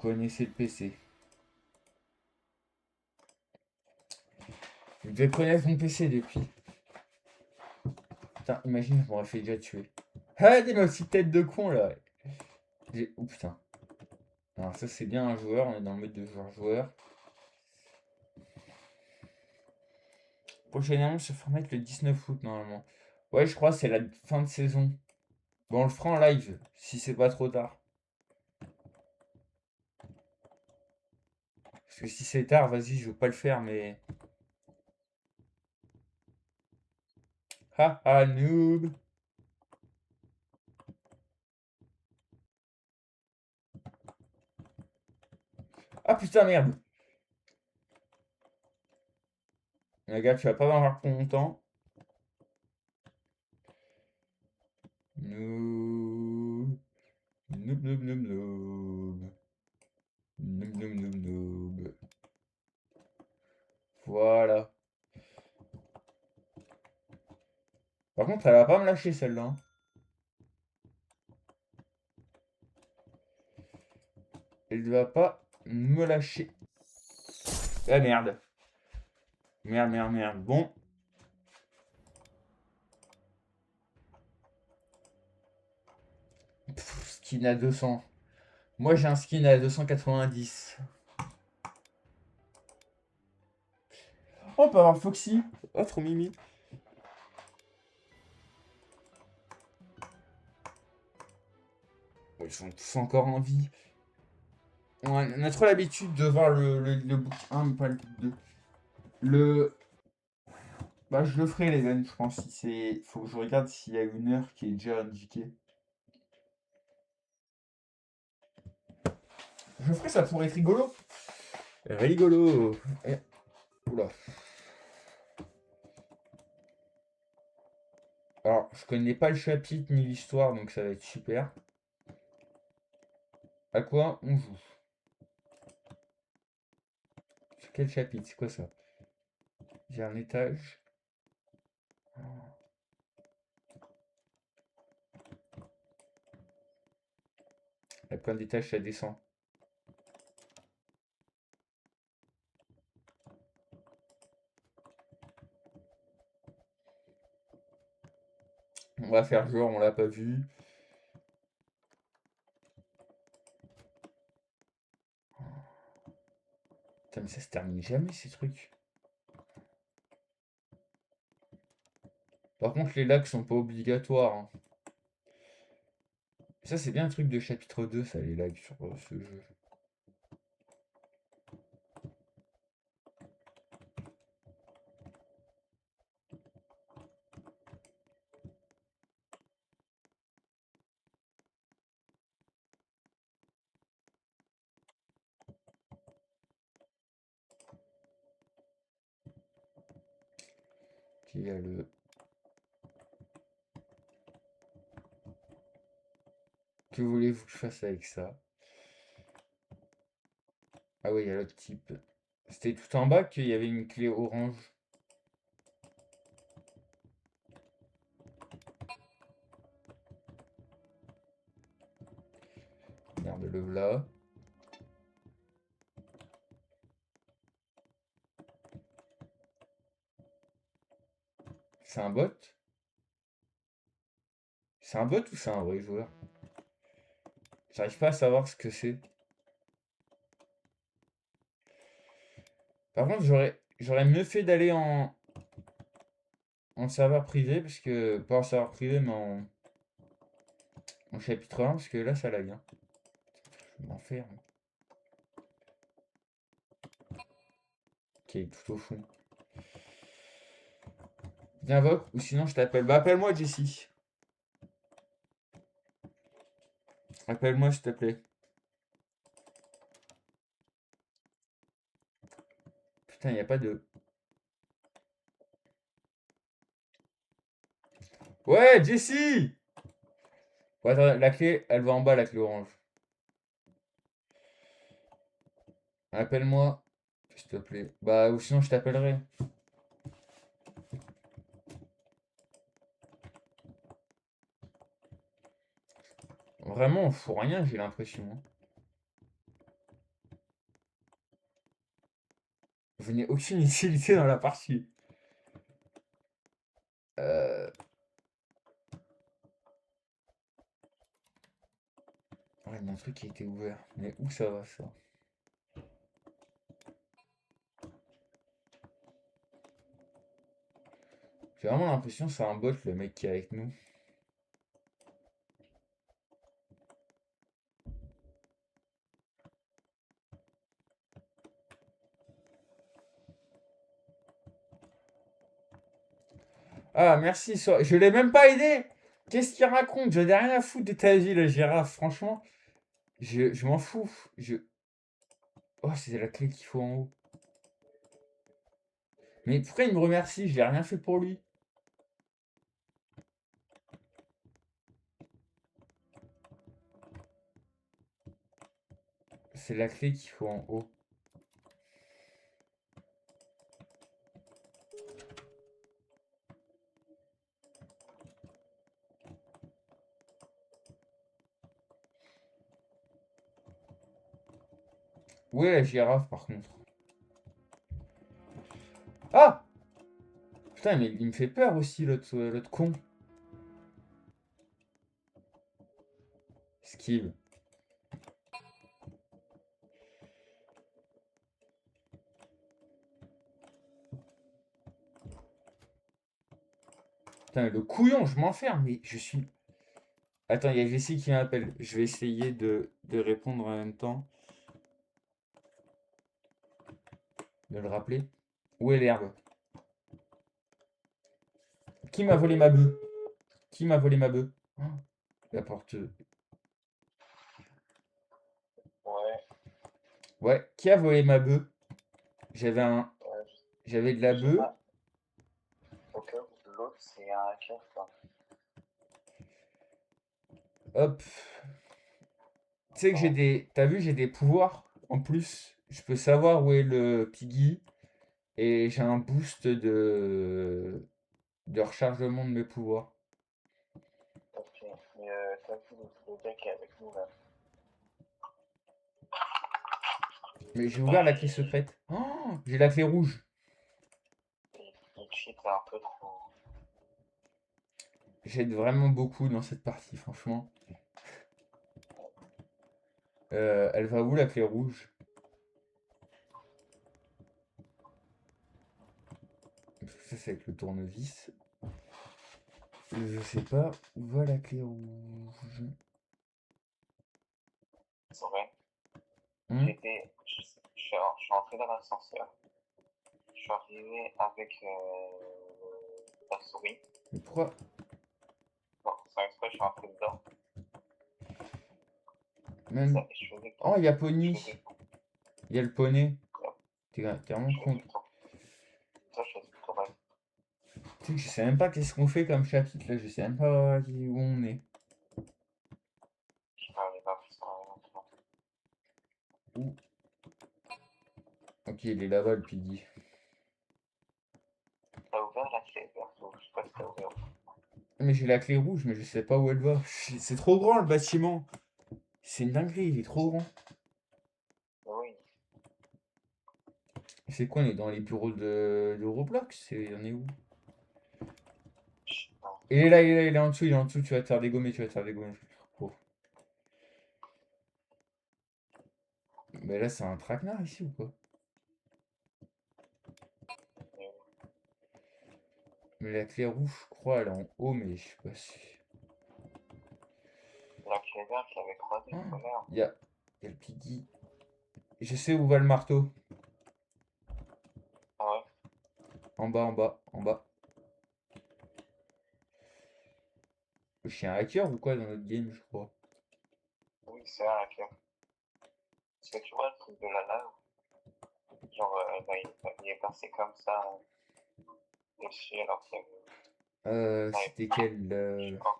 connaissez le PC. Vous devez connaître mon PC depuis. Putain, imagine, je m'aurais fait déjà tuer. Ah, des ma petite tête de con là. Oh putain. Alors ça c'est bien un joueur, on est dans le mode de joueur-joueur. Prochaine annonce se fera le 19 août normalement. Ouais, je crois que c'est la fin de saison. Bon, on le fera en live, si c'est pas trop tard. Parce que si c'est tard, vas-y, je veux pas le faire, mais... Ah ah, noob. Ah putain, merde. Les gars, tu vas pas m'avoir pour longtemps. Noob. Noob, noob, noob, noob. Noob, noob, noob, noob. Voilà. Par contre, elle va pas me lâcher celle-là, hein. Elle va pas me lâcher. Ah merde. Merde, merde, merde. Bon. Skin à 200. Moi, j'ai un skin à 290. Oh, on peut avoir Foxy. Oh, trop mimi. Oh, ils sont tous encore en vie. On a trop l'habitude de voir le bouquin, mais pas le 2. Le. Bah, je le ferai, les gars, je pense. Si c'est... Faut que je regarde s'il y a une heure qui est déjà indiquée. Je ferai, ça pourrait être rigolo. Rigolo. Oula. Alors, je connais pas le chapitre ni l'histoire, donc ça va être super. À quoi on joue? Sur quel chapitre? C'est quoi ça? J'ai un étage. À plein d'étages, ça descend. On va faire genre, on l'a pas vu. Putain, mais ça se termine jamais ces trucs. Par contre, les lags sont pas obligatoires, hein. Ça, c'est bien un truc de chapitre 2, ça, les lags sur ce jeu. Il y a le... Que voulez-vous que je fasse avec ça? Ah oui, il y a l'autre type. C'était tout en bas qu'il y avait une clé orange. Merde, le là. C'est un bot? C'est un bot ou c'est un vrai joueur? J'arrive pas à savoir ce que c'est. Par contre, j'aurais mieux fait d'aller en serveur privé, parce que... Pas en serveur privé, mais en chapitre 1, parce que là, ça lag, hein. Je vais m'enferme. Ok, tout au fond. Viens, Vogue, ou sinon je t'appelle. Bah, appelle-moi, Jessie. Appelle-moi, s'il te plaît. Putain, y a pas de... Ouais, Jessie! Ouais, attends, la clé, elle va en bas, la clé orange. Appelle-moi, s'il te plaît. Bah, ou sinon je t'appellerai. Vraiment, on fout rien, j'ai l'impression, hein. Je n'ai aucune utilité dans la partie. Ouais, il y a un truc qui a été ouvert. Mais où ça va, ça? J'ai vraiment l'impression que c'est un bot, le mec qui est avec nous. Ah, merci. Je l'ai même pas aidé. Qu'est-ce qu'il raconte? J'en ai rien à foutre de ta vie, la girafe. Franchement, je m'en fous. Oh, c'est la clé qu'il faut en haut. Mais pourquoi il me remercie? Je n'ai rien fait pour lui. C'est la clé qu'il faut en haut. Où est la girafe, par contre? Ah! Putain, mais il me fait peur aussi, l'autre con. Esquive. Putain, mais le couillon, je m'enferme, mais je suis... Attends, il y a Jessie qui m'appelle. Je vais essayer de répondre en même temps. De le rappeler. Où est l'herbe? Qui m'a volé ma bœuf? Qui m'a volé ma bœuf? Oh, la porte. Ouais, Ouais, qui a volé ma bœuf? J'avais un... J'avais de la je sais bœuf. pas. Au cas où l'autre, c'est un hacker, quoi. Hop. Tu sais que j'ai Ouais, des... T'as vu, j'ai des pouvoirs. En plus, je peux savoir où est le Piggy. Et j'ai un boost de rechargement de mes pouvoirs. ok. Mais t'as vu le gars qui est avec nous, là? Mais j'ai ouvert la clé secrète. Oh, j'ai la clé rouge. Il cheat un peu trop. J'aide vraiment beaucoup dans cette partie, franchement. Elle va où la clé rouge? Ça, c'est avec le tournevis. Je sais pas où va la clé rouge. C'est vrai. Hein? Je suis entré dans l'ascenseur. Je suis arrivé avec la souris. Mais pourquoi? Bon, sans exprès, je suis entré dedans. Même... Je faisais Oh, tout. il y a Je Pony. faisais tout. Il y a le poney. Hop, T'es vraiment je con. faisais tout. Ça, je faisais tout. Ouais. Tu sais que je sais même pas qu'est-ce qu'on fait comme chapitre là. Je sais même pas où on est. Je n'arrive pas à faire ça longtemps. Où? Ok, il est là-bas le Piggy. T'as ouvert la clé verte ou je sais pas si t'as ouvert. Mais j'ai la clé rouge, mais je sais pas où elle va. C'est trop grand le bâtiment. C'est une dinguerie, il est trop grand. Oui. C'est quoi, on est dans les bureaux de Roblox? On est où? Je sais pas. Il est là, il est en dessous, il est en dessous, tu vas te faire dégommer, tu vas te faire dégommer. Oh. Mais là, c'est un traquenard ici ou quoi? Mais Mais la clé rouge, je crois, elle est en haut, mais je sais pas si. la clé verte, je l'avais croisée Ah, tout à l'heure. il y a le Piggy. Je sais où va le marteau. Ah ouais? En bas, en bas, en bas. Je suis un hacker ou quoi dans notre game, je crois. Oui, c'est un hacker. Parce que tu vois le truc de la lave, genre, bah, il est passé comme ça dessus alors qu'il y avait. Ouais, C'était quel je sais pas.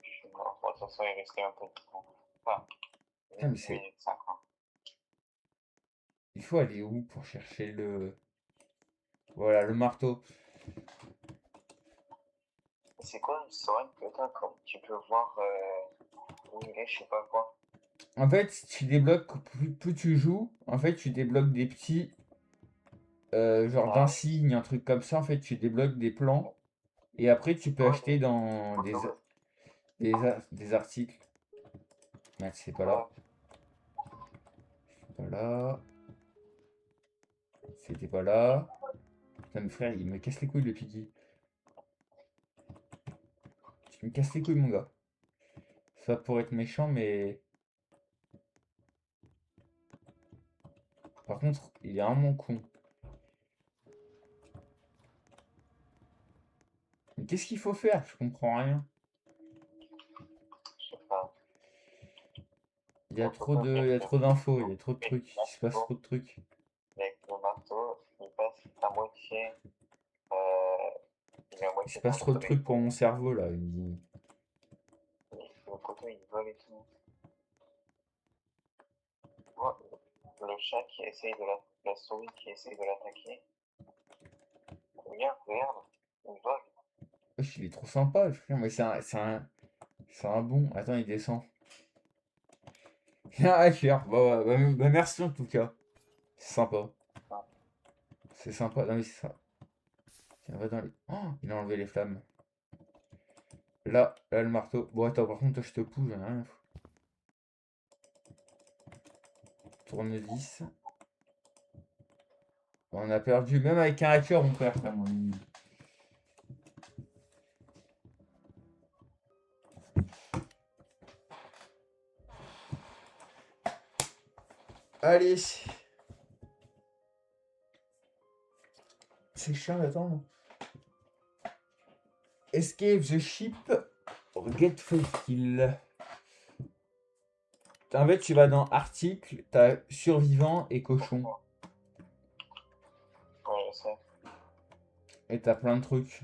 Je sais pas. Bon, de toute façon, il restait un peu de temps. Enfin, Putain, mais 10 c'est. minutes 50. Il faut aller où pour chercher le. Voilà, le marteau. C'est quoi le soin que t'as comme tu peux voir où il est, je sais pas quoi. En fait, tu débloques, plus tu joues, en fait, tu débloques des petits, genre Ah oui, d'insignes, un truc comme ça. En fait, tu débloques des plans. Et après, tu peux ouais, acheter dans des articles. Merde, c'est pas là. ouais. Pas là. C'était pas là. Putain, mon frère, il me casse les couilles, le Piggy. Tu me casses les couilles, mon gars. Ça pour être méchant, mais... Par contre, il est vraiment con. Mais qu'est-ce qu'il faut faire? Je comprends rien. Je sais pas. Il y a trop d'infos, il y a trop de Et trucs. Il se passe trop de trucs. avec le marteau, il passe à moitié, euh, il est à Il se moitié dans passe le trop de soleil. trucs pour mon cerveau, là. Et le couteau, il vole et tout. Moi, le chat qui essaye de la souris qui essaye de l'attaquer. Regarde, il vole. Wesh, il est trop sympa, le frère. Mais c'est un bon. Attends, il descend. Il y a un hacker. Bah, merci en tout cas. C'est sympa. Ah, C'est sympa. Non, mais c'est ça. Tiens, va dans les... Oh, il a enlevé les flammes. Là, le marteau. Bon, attends, par contre, toi, je te pousse, j'en ai rien à foutre. Tournevis. On a perdu, même avec un hacker, mon frère, frère, on est nul. Allez. C'est chiant d'attendre. Escape the ship. Get kill. En fait, tu vas dans article, t'as survivant et cochon. ouais, je sais. Et t'as plein de trucs.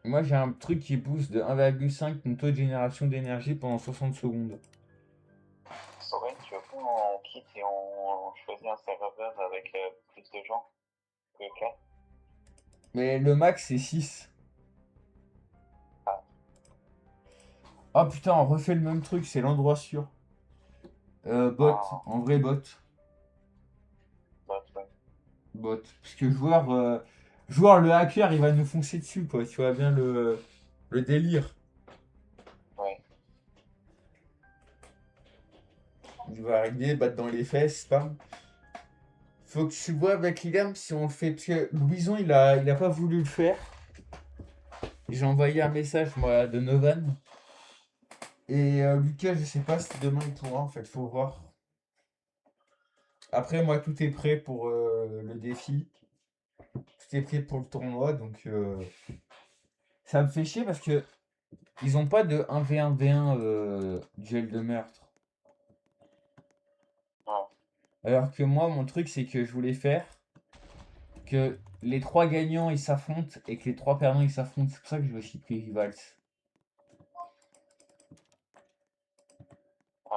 Moi, j'ai un truc qui booste de 1,5 ton taux de génération d'énergie pendant 60 secondes. Soren, tu veux pas on quitte et on choisit un serveur avec plus de gens que 4? Mais le max, c'est 6. Ah, Ah putain, on refait le même truc, c'est l'endroit sûr. Bot, ah, en vrai bot. bah, ouais. Bot. Parce que joueur, le hacker, il va nous foncer dessus, quoi. Tu vois bien le délire. Ouais. Il va arriver, battre dans les fesses, spam. Faut que tu vois avec Liam si on le fait. Parce que Louison, il a pas voulu le faire. J'ai envoyé un message, moi, à Donovan. Et Lucas, je sais pas si demain il pourra, en fait, faut voir. Après, moi, tout est prêt pour le défi. Tout est prêt pour le tournoi, donc ça me fait chier parce que ils ont pas de 1v1v1 duel de meurtre. Ouais. Alors que moi, mon truc, c'est que je voulais faire que les trois gagnants ils s'affrontent et que les trois perdants ils s'affrontent. C'est pour ça que je vais aussi pris Rivals. Ah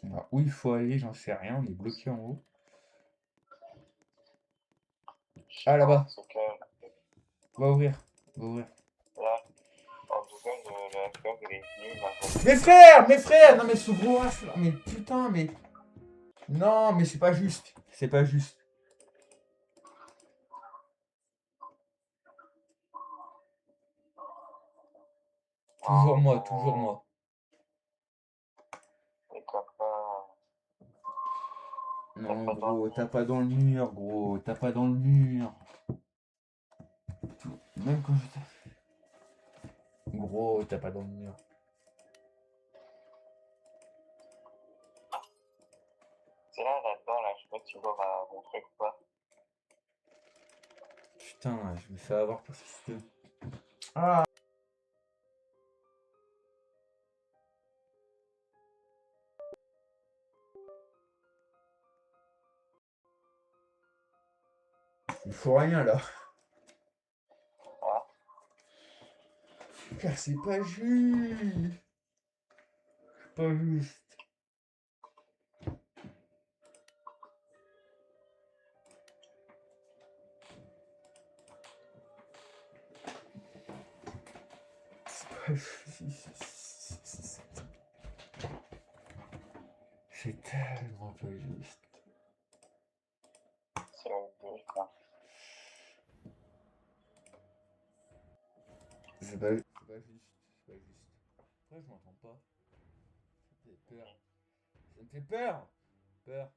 ouais. Alors, où il faut aller, j'en sais rien. On est bloqué en haut. Je sais Ah, pas, en là-bas. tout cas, Va ouvrir. Va ouvrir. là, en tout cas, le hacker, il est venu, il m'a Mes repris. frères! Mes frères! Non, mais ce gros as, là, mais putain, mais. Non, mais c'est pas juste. C'est pas juste. Toujours Ah, moi, toujours non, moi. et t'as Non, pas dans le gros, mur. t'as pas dans le mur, gros. T'as pas dans le mur. Même quand je Gros, t'as pas dans le mur. C'est là, là-dedans, là, je sais pas si tu vois mon truc ou pas. Putain, je me fais avoir par ce système. Il faut rien là. Ah, Car c'est pas juste. Pas juste. C'est tellement pas juste. C'est juste, hein. C'est pas juste. C'est pas juste. Pourquoi je m'entends pas? Ça me fait peur. Ça me fait peur. Peur.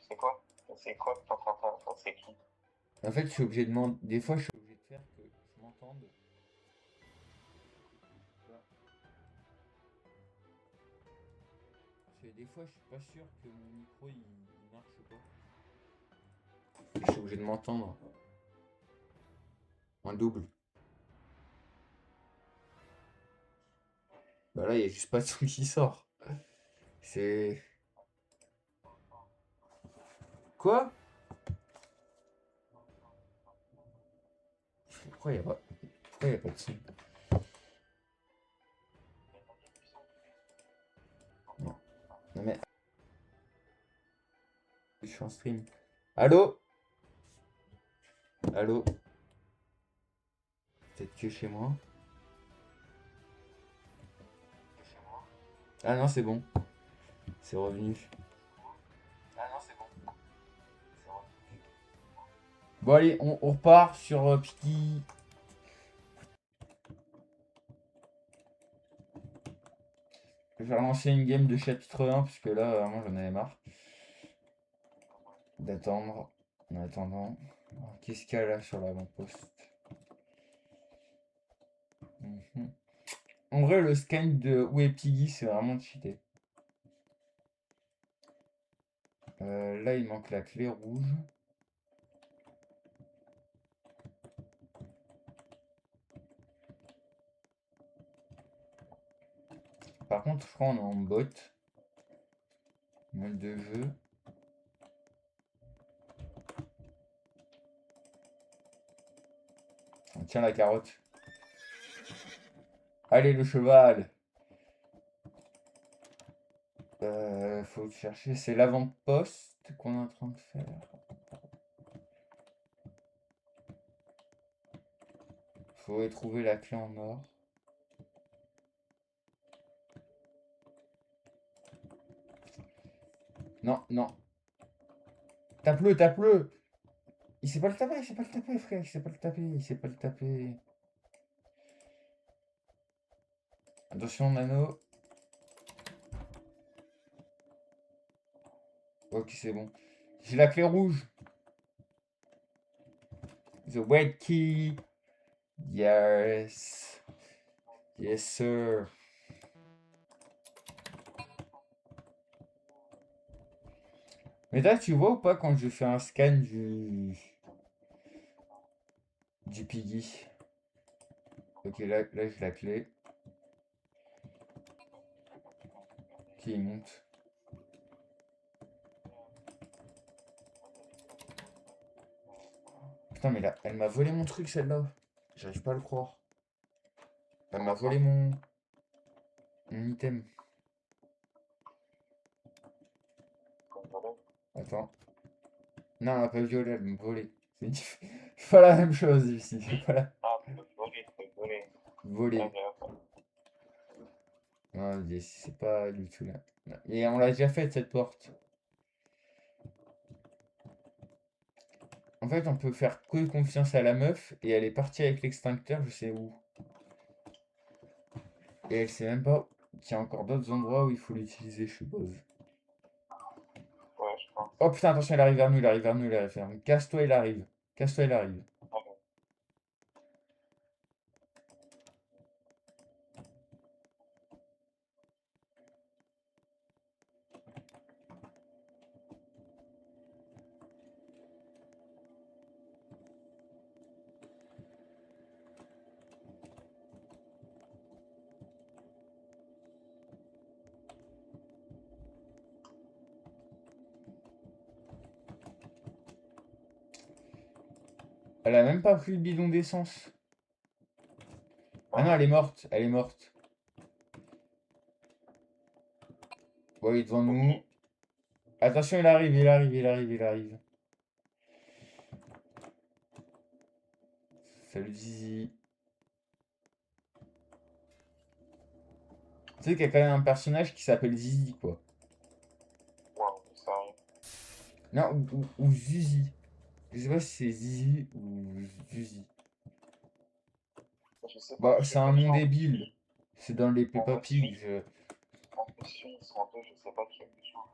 C'est quoi? C'est quoi que t'entends pas? Enfin, c'est qui? En fait, je suis obligé de demander. Des fois, je suis obligé de faire que je m'entende. Parce que des fois, je suis pas sûr que mon micro il marche pas. Et je suis obligé de m'entendre. En double. Bah là, il y a juste pas de son qui sort. C'est. Quoi? Pourquoi il y a pas. Pourquoi il y a pas de son? Non. Non mais. Je suis en stream. Allô? Allô? Peut-être que chez moi. Ah non, c'est bon. C'est revenu. Ah non, c'est bon. Bon, allez, on repart sur Piki. Je vais relancer une game de chapitre 1 parce que là, vraiment, j'en avais marre. D'attendre. En attendant. Qu'est-ce qu'il y a là sur l'avant-poste? En vrai, le scan de où est Piggy, c'est vraiment cheaté. Là, il manque la clé rouge. Par contre, je crois qu'on est en bot. Mode de jeu. On tient la carotte. Allez, le cheval. Faut chercher. C'est l'avant-poste qu'on est en train de faire. Faut trouver la clé en or. Non, non. Tape-le, tape-le. Il sait pas le taper, frère. Il sait pas le taper. Attention, Nano. Ok, c'est bon. J'ai la clé rouge. The white key. Yes. Yes, sir. Mais là, tu vois ou pas quand je fais un scan du Piggy? Ok, là j'ai la clé. Ok, il monte. Putain, mais là, elle m'a volé mon truc, celle-là. J'arrive pas à le croire. Elle m'a volé mon item. Attends. Non, elle m'a pas violé, elle m'a volé. C'est pas la même chose ici. C'est pas la... Ah, faut voler. Voler. Non, c'est pas du tout là. Et on l'a déjà fait cette porte. En fait, on peut faire que confiance à la meuf et elle est partie avec l'extincteur, je sais où. Et elle sait même pas qu'il y a encore d'autres endroits où il faut l'utiliser, je suppose. Ouais, je pense. Oh putain, attention, il arrive vers nous, il arrive vers nous, il arrive vers nous. Casse-toi, il arrive. Casse-toi, il arrive. Elle a même pas pris le bidon d'essence. Ah non, elle est morte, elle est morte. Bon, il est devant nous. Attention, il arrive, il arrive, il arrive, il arrive. Salut Zizi. Tu sais qu'il y a quand même un personnage qui s'appelle Zizi, quoi. Wow, sérieux. Non, ou Zuzi. Je sais pas si c'est Zizi ou Zuzi. Je sais pas Bah, qui c'est est un nom méchant. débile. C'est dans les En Peppa Pig. Suisse, en Suisse, en deux, je sais pas qui est méchant.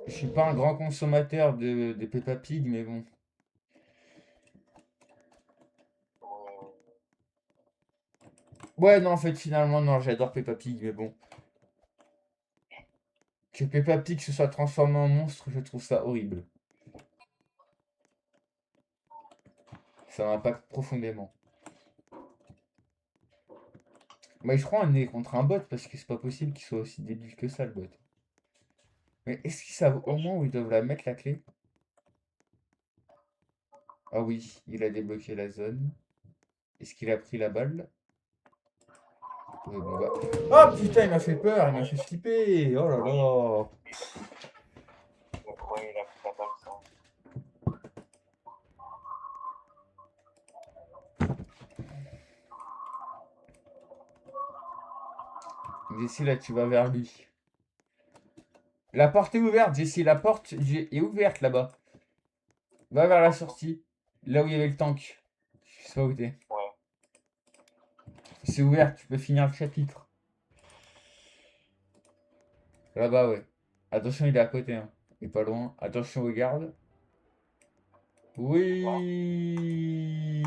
Je suis pas un grand consommateur de Peppa Pig, mais bon. Ouais, Ouais, non, en fait, finalement, non, j'adore Peppa Pig, mais bon. Que Peppa Pig se soit transformée en monstre, je trouve ça horrible. Ça m'impacte profondément. Mais je crois qu'on est contre un bot, parce que c'est pas possible qu'il soit aussi débile que ça, le bot. Mais est-ce qu'ils savent au moins où ils doivent la mettre, la clé? Ah oui, il a débloqué la zone. Est-ce qu'il a pris la balle? Oui, bon bah. Oh putain, il m'a fait peur, il m'a fait flipper. Oh là là. ouais, il a pris la balle, ça. Jessie, là, tu vas vers lui. La porte est ouverte, Jessie, la porte est ouverte là-bas. Va vers la sortie. Là où il y avait le tank. Je sais pas où t'es. Ouais, C'est ouvert, tu peux finir le chapitre. Là-bas, ouais. Attention, il est à côté, hein. Il est pas loin. Attention aux gardes. ouais. Oui.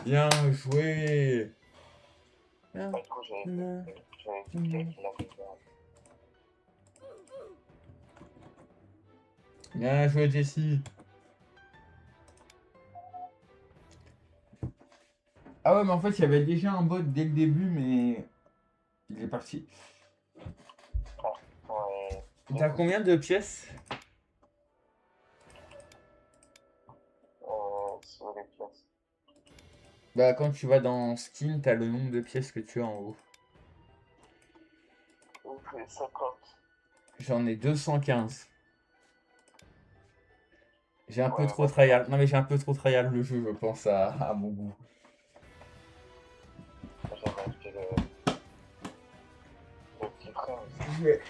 Bien joué. Bien. Bah, du coup, j'avais vu qu'il avait fait. Bien joué, Jessie. Ah ouais, mais en fait, il y avait déjà un bot dès le début, mais il est parti. Ouais, T'as combien de pièces? sur les pièces. Bah, quand tu vas dans Steam, t'as le nombre de pièces que tu as en haut. J'ai 50. J'en ai 215. J'ai un peu Ouais, trop bah, c'est tryhard. Non, gentil. mais j'ai un peu trop tryhard le jeu, je pense, à mon goût. J'avais acheté le petit train aussi. Ouais.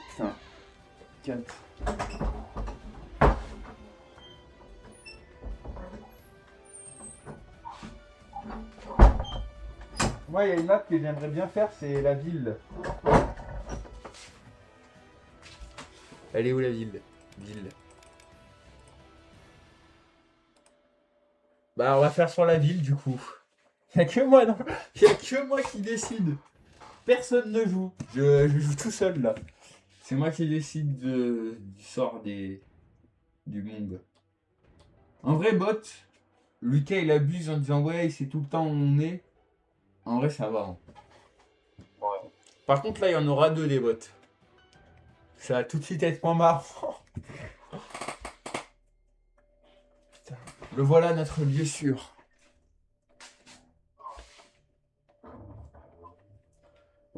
Putain, 4. Moi, il y a une map que j'aimerais bien faire, c'est la ville. Elle est où la ville? Ville. Bah, on va faire sur la ville, du coup. Il y a que moi, non? Il y a que moi qui décide. Personne ne joue. Je joue tout seul, là. C'est moi qui décide du sort du monde. En vrai, bot, Lucas, il abuse en disant ouais, c'est tout le temps où on est. En vrai, ça va, hein. Ouais. Par contre, là, il y en aura deux des bots. Ça va tout de suite être moins marrant. Putain. Le voilà, notre lieu sûr.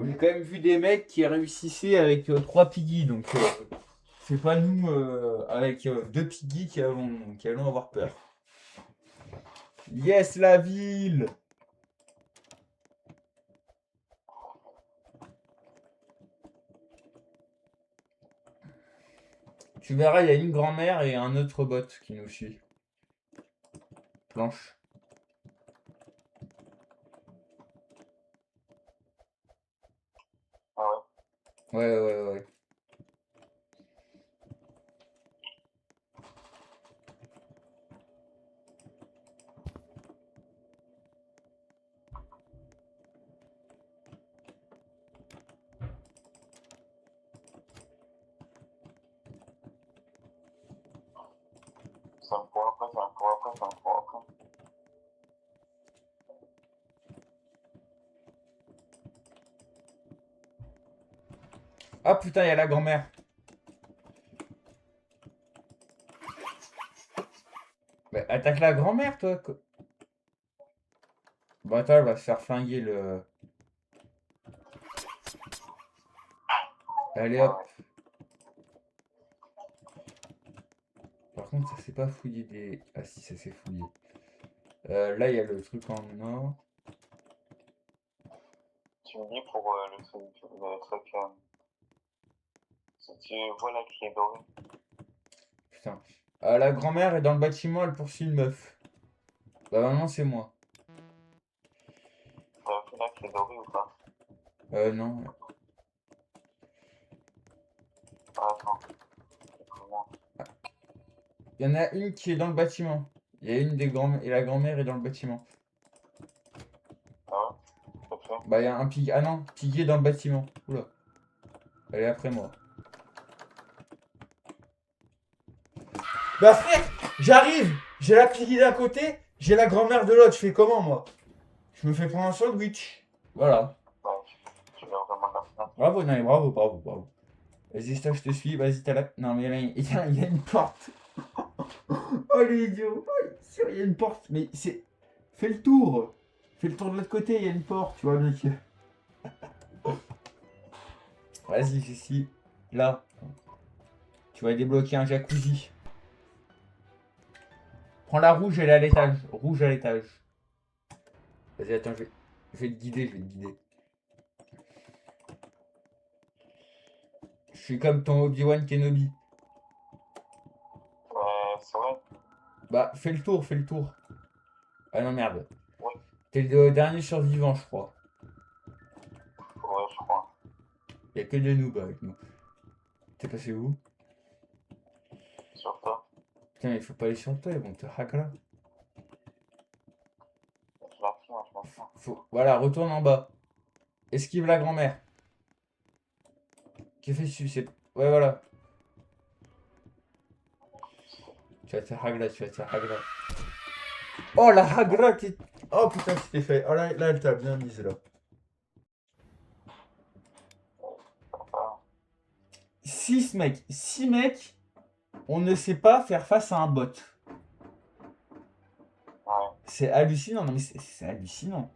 J'ai quand même vu des mecs qui réussissaient avec 3 piggy, donc c'est pas nous avec 2 piggy qui allons avoir peur. Yes, la ville! Tu verras, il y a une grand-mère et un autre bot qui nous suit. Planche. Ah ouais. Ouais, ouais, ouais. Ça me court après, ça me court après, ça me court après. Ah putain, il y a la grand-mère. Bah, attaque la grand-mère, toi. Bon, attends, elle va se faire flinguer le. Allez Ouais, hop. ouais. Par contre, ça s'est pas fouillé des... Ah si, ça s'est fouillé. Là, il y a le truc en or. Tu me dis pour le truc, si tu vois la clé dorée. Putain. La grand-mère est dans le bâtiment, elle poursuit une meuf. Bah maintenant, c'est moi. T'as vu la clé dorée ou pas? Non. Ah, attends. Comment? Il y en a une qui est dans le bâtiment. Il y a une des grands... Et la grand-mère est dans le bâtiment. Ah ouais? C'est fait? Bah, il y a un piguet. Ah non, piguet dans le bâtiment. Oula. Elle est après moi. Bah frère, j'arrive. J'ai la piguet d'un côté, j'ai la grand-mère de l'autre. Je fais comment, moi? Je me fais prendre un sandwich. Voilà. Ouais, tu veux vraiment la fenêtre? Bravo, non, mais bravo. Vas-y, ça, je te suis. Vas-y, t'as la... Non, mais il y a une porte. Oh, les idiots. Oh, il y a une porte. Mais c'est... Fais le tour. Fais le tour de l'autre côté, il y a une porte. Tu vois bien que... Vas-y, ici. Là. Tu vas débloquer un jacuzzi. Prends la rouge, elle est à l'étage. Rouge à l'étage. Vas-y, attends, je vais te guider, Je suis comme ton Obi-Wan Kenobi. C'est vrai? Bah, fais le tour. Ah non, merde. Oui. T'es le dernier survivant, je crois. Ouais, je crois. Y'a que des noobs avec nous. T'es passé où? Sur toi. Putain, il faut pas aller sur toi, ils vont te hack là. Je la tiens, je la tiens. Voilà, retourne en bas. Esquive la grand-mère. Qui fait c'est... Ouais, voilà. Tu vas te hack là. Oh, la hagra qui... Oh putain, c'était fait. Oh là, elle t'a bien mise là. 6 mecs. 6 mecs, on ne sait pas faire face à un bot. Ouais. C'est hallucinant, non mais c'est hallucinant.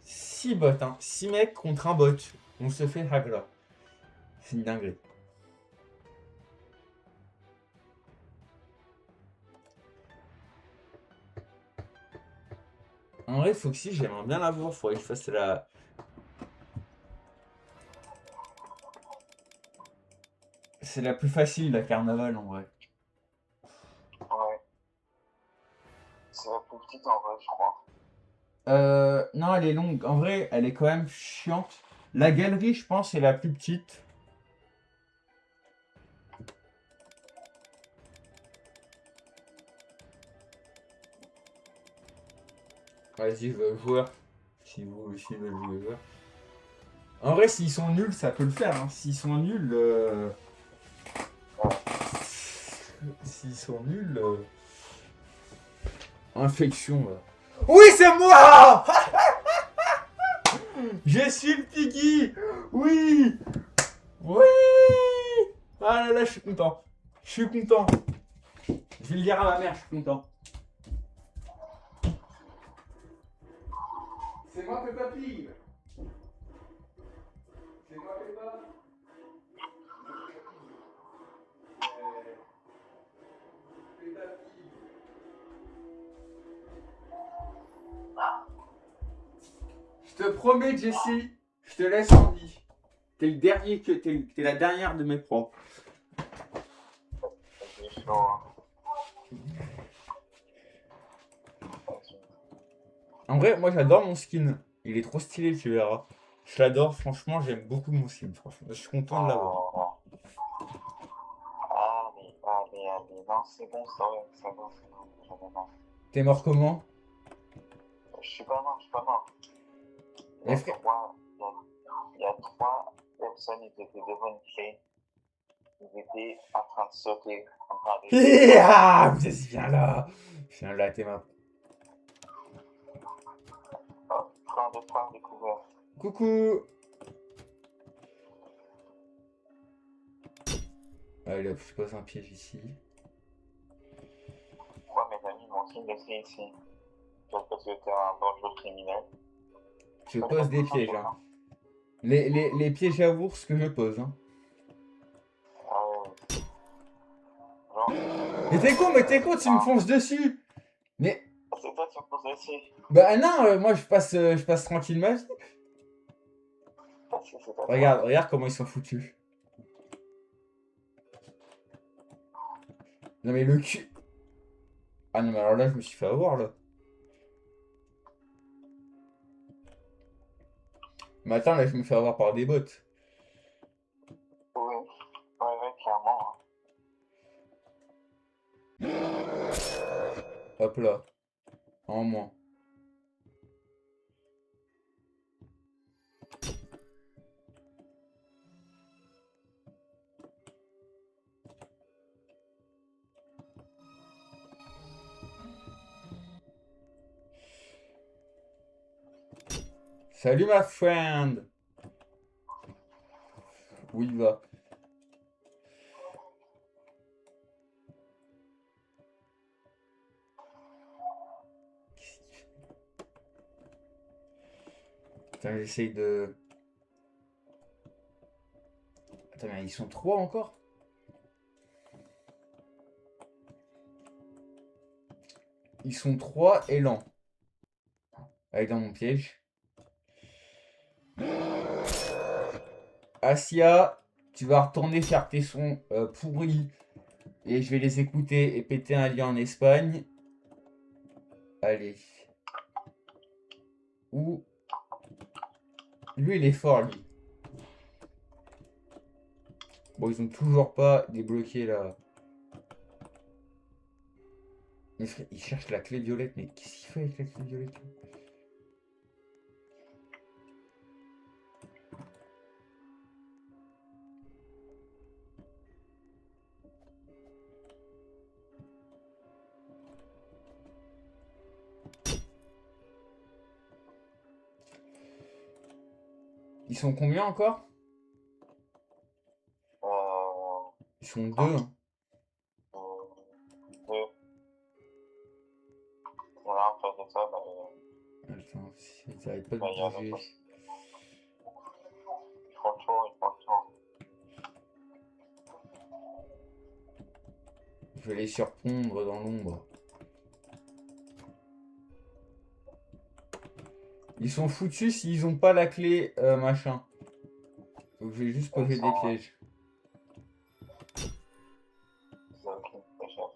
6 bots, hein. 6 mecs contre un bot. On se fait hagra. C'est une dinguerie. En vrai, Foxy, j'aimerais bien la voir. Faudrait que je fasse la... C'est la plus facile, la carnaval, en vrai. Ouais. C'est la plus petite en vrai, je crois. Non, elle est longue. En vrai, elle est quand même chiante. La galerie, je pense, est la plus petite. Vas-y, je veux joueur. Si vous aussi veulent jouer joueur. En vrai, s'ils sont nuls, ça peut le faire. Hein. S'ils sont nuls... S'ils sont nuls... Infection, là. Oui, c'est moi. Je suis le Piggy. Oui. Oui. Ah là là, je suis content. Je vais le dire à ma mère, je suis content. C'est moi Peppa Pig. C'est moi Peppa. Peppa Pig. Je te promets, Jessie, je te laisse en vie. T'es le dernier t'es la dernière de mes proies. C'est chaud, hein. En vrai, moi j'adore mon skin. Il est trop stylé, tu verras. Je l'adore, franchement, j'aime beaucoup mon skin. Franchement, je suis content de l'avoir. Oh. Allez. Non, c'est bon, c'est bon. J'en ai marre. T'es mort comment? Je suis pas mort. Il y Les a frères. il y a 3 personnes qui étaient devant une clé. Ils étaient en train de sauter. En train de... Ah, viens là. Viens là, t'es ma... Plein de parts découvertes. Coucou. Allez hop, je pose un piège ici. Moi, mes amis m'ont dit de laisser ici. Parce que t'es un dangereux criminel. Je pose des pièges, hein. Les pièges à ours que je pose, hein. Ah ouais. Genre, Mais t'es con, tu me fonces dessus. Mais. C'est toi qui me poses dessus. Bah non, moi je passe tranquille ma vie. Parce que c'est à toi. Regarde comment ils sont foutus. Non mais le cul. Ah non mais alors là je me suis fait avoir là. Mais attends là je me fais avoir par des bots. Oui, ouais, clairement. Hop là. En moins. Salut ma friend. Où il va? Putain j'essaye de... Attends mais ils sont trois encore? Ils sont trois et lents. Allez dans mon piège. Asia, tu vas retourner faire tes sons pourris et je vais les écouter et péter un lien en Espagne. Allez. Ou lui il est fort lui. Bon ils ont toujours pas débloqué là. Mais frère, il cherche la clé violette, mais qu'est-ce qu'il fait avec la clé violette là? Ils sont combien encore? Ils sont deux. Hein. Deux. Voilà, après de ça, Attends, ils arrêtent pas de il y a bouger. l'autre aussi. Ils font le tour, ils font le tour. Je vais les surprendre dans l'ombre. Ils sont foutus s'ils ont pas la clé machin. Donc je vais juste Ils poser des sont. pièges. C'est ok, c'est cher.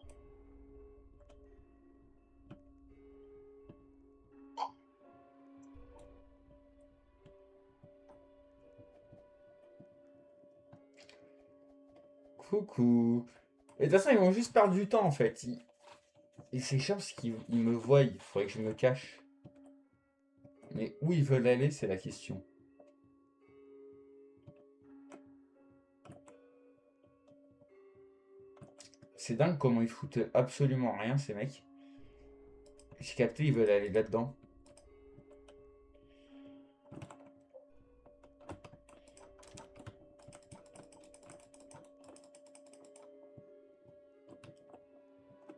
Coucou. Et de toute façon, ils vont juste perdre du temps en fait. Et c'est chiant parce qu'ils me voient. Il faudrait que je me cache. Mais où ils veulent aller, c'est la question. C'est dingue comment ils foutent absolument rien, ces mecs. J'ai capté, ils veulent aller là-dedans.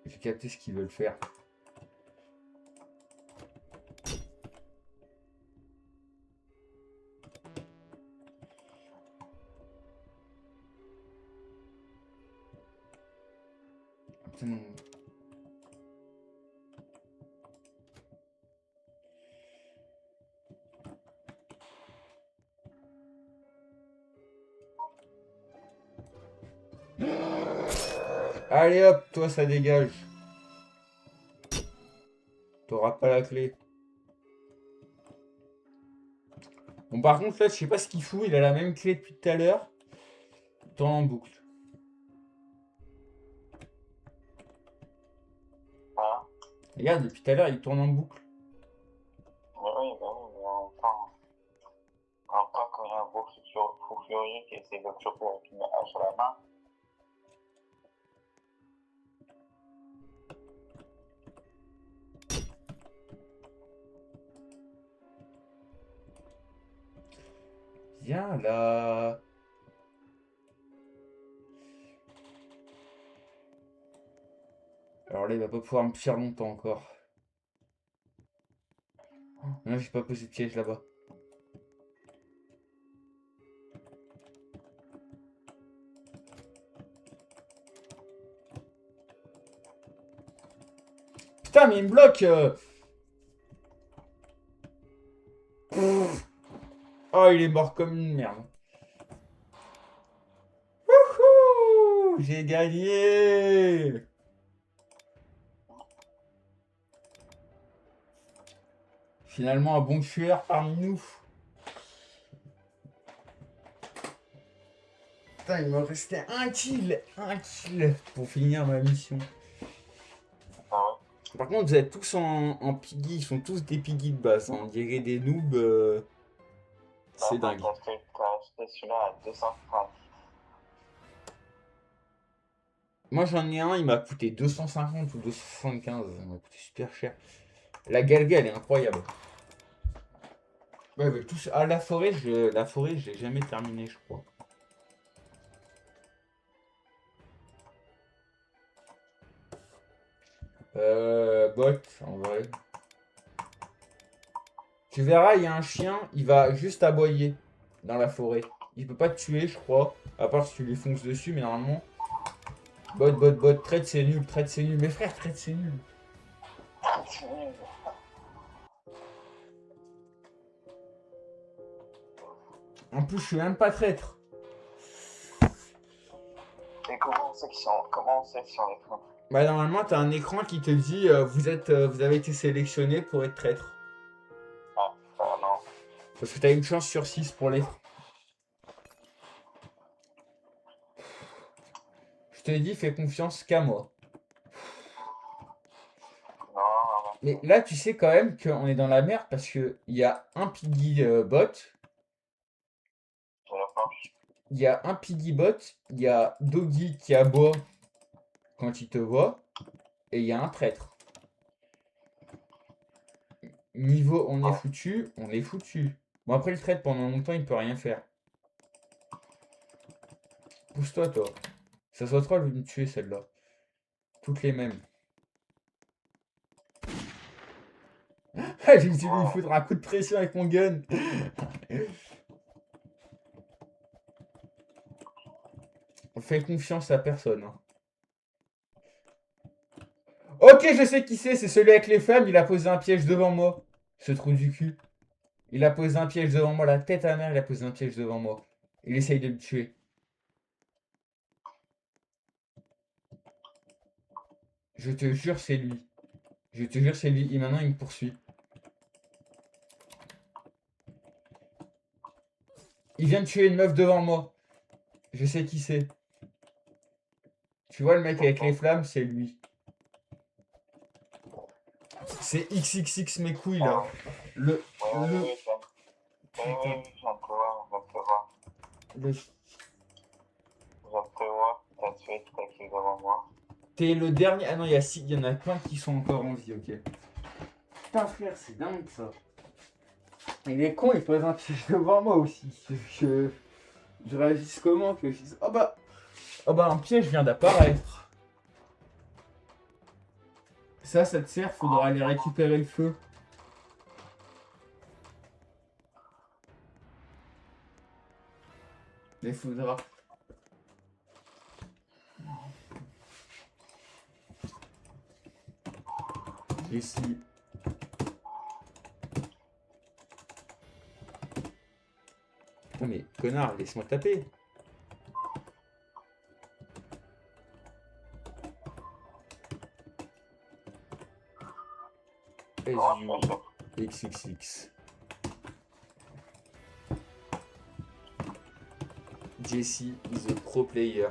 J'ai capté ce qu'ils veulent faire. Putain. Allez hop, toi ça dégage. T'auras pas la clé. Bon par contre là je sais pas ce qu'il fout, il a la même clé depuis tout à l'heure. Il tourne en boucle. Voilà. Regarde, depuis tout à l'heure il tourne en boucle. Mais oui, mais encore quand il y a un beau fou furieux qui essaie de le choper avec une hache à la main. Viens là. Alors là il va pas pouvoir me fuir longtemps encore. Non, j'ai pas posé de piège là-bas. Putain, mais il me bloque. Oh, il est mort comme une merde. Wouhou, j'ai gagné. Finalement, un bon tueur parmi nous. Putain, il me restait un kill pour finir ma mission. Par contre, vous êtes tous en piggy, ils sont tous des piggy de base. On dirait des noobs. C'est dingue. T'as acheté celui-là à 230. Moi, j'en ai un, il m'a coûté 250 ou 275. Il m'a coûté super cher. La galga, elle est incroyable. Ouais, mais tous... Ah, la forêt, je l'ai jamais terminé, je crois. Bot, en vrai. Tu verras, il y a un chien, il va juste aboyer dans la forêt. Il peut pas te tuer, je crois. À part si tu lui fonces dessus, mais normalement. Bot, trade c'est nul, trade c'est nul. Mes frères, trade c'est nul. En plus, je suis même pas traître. Et comment on sait si on est traître? Bah, normalement, t'as un écran qui te dit vous avez été sélectionné pour être traître. Ah, non. Parce que t'as une chance sur 6 pour l'être. Je te dis, fais confiance qu'à moi. Non. Mais là, tu sais quand même qu'on est dans la merde parce qu'il y a un piggy bot. Il y a un piggy bot, il y a Doggy qui aboie quand il te voit, et il y a un traître. Niveau on est foutu, on est foutu. Bon, après le traître pendant longtemps il peut rien faire. Pousse-toi, toi. Ça soit trop, elle veut me tuer celle-là. Toutes les mêmes. J'ai dû lui foutre un coup de pression avec mon gun. On fait confiance à personne. Hein. Ok, je sais qui c'est celui avec les flammes, il a posé un piège devant moi. Ce trou du cul. Il a posé un piège devant moi, la tête à mère, il a posé un piège devant moi. Il essaye de me tuer. Je te jure, c'est lui. Je te jure, c'est lui. Et maintenant, il me poursuit. Il vient de tuer une meuf devant moi. Je sais qui c'est. Tu vois le mec avec les flammes, c'est lui. C'est XXX mes couilles là. Le. Oui, je viens de te voir. Le. Je viens de te voir, t'as tué, t'as qui devant moi. T'es le dernier. Ah non, il y en a plein qui sont encore en vie, ok. Putain, frère, c'est dingue ça. Il est con, il pose un piège devant moi aussi. Je réagisse comment que je dise oh bah un piège vient d'apparaître. Ça te sert, faudra aller récupérer le feu. Mais faudra. Ici. Putain mais connard, laisse-moi taper. XXX. Jesse is a pro player.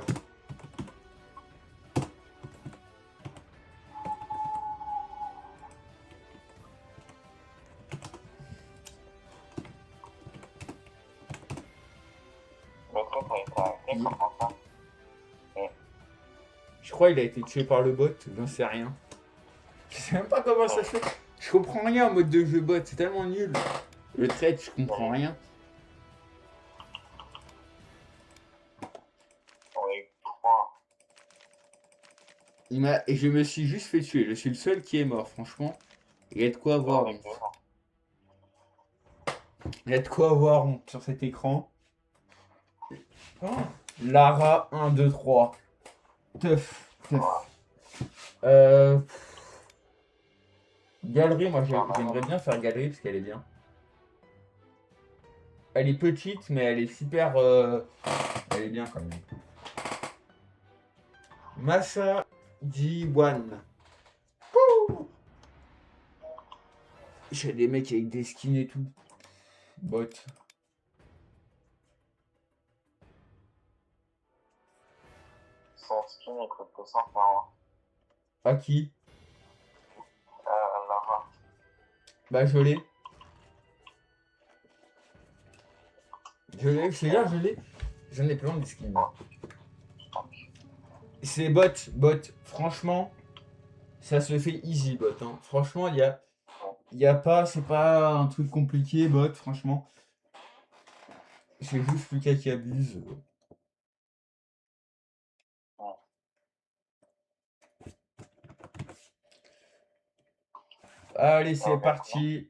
Je crois qu'il a été tué par le bot, j'en sais rien. Je sais même pas comment ça se fait. Je comprends rien en mode de jeu bot, c'est tellement nul. Le trade, je comprends rien. Et je me suis juste fait tuer. Je suis le seul qui est mort, franchement. Il y a de quoi avoir honte. Il y a de quoi avoir honte sur cet écran. Oh. Lara 1, 2, 3. Teuf. Galerie, moi j'aimerais bien faire galerie parce qu'elle est bien. Elle est petite, mais elle est super. Elle est bien quand même. Massa G1. J'ai des mecs avec des skins et tout. Bot. Son skin il coûte 200 par mois. À qui? Lara. Bah je l'ai. Je l'ai, je te dire, je l'ai. J'en ai plein des skins. C'est bot. Franchement, ça se fait easy bot. Hein. Franchement, y a pas, c'est pas un truc compliqué bot. Franchement, c'est juste Lucas qui abuse. Allez, c'est parti.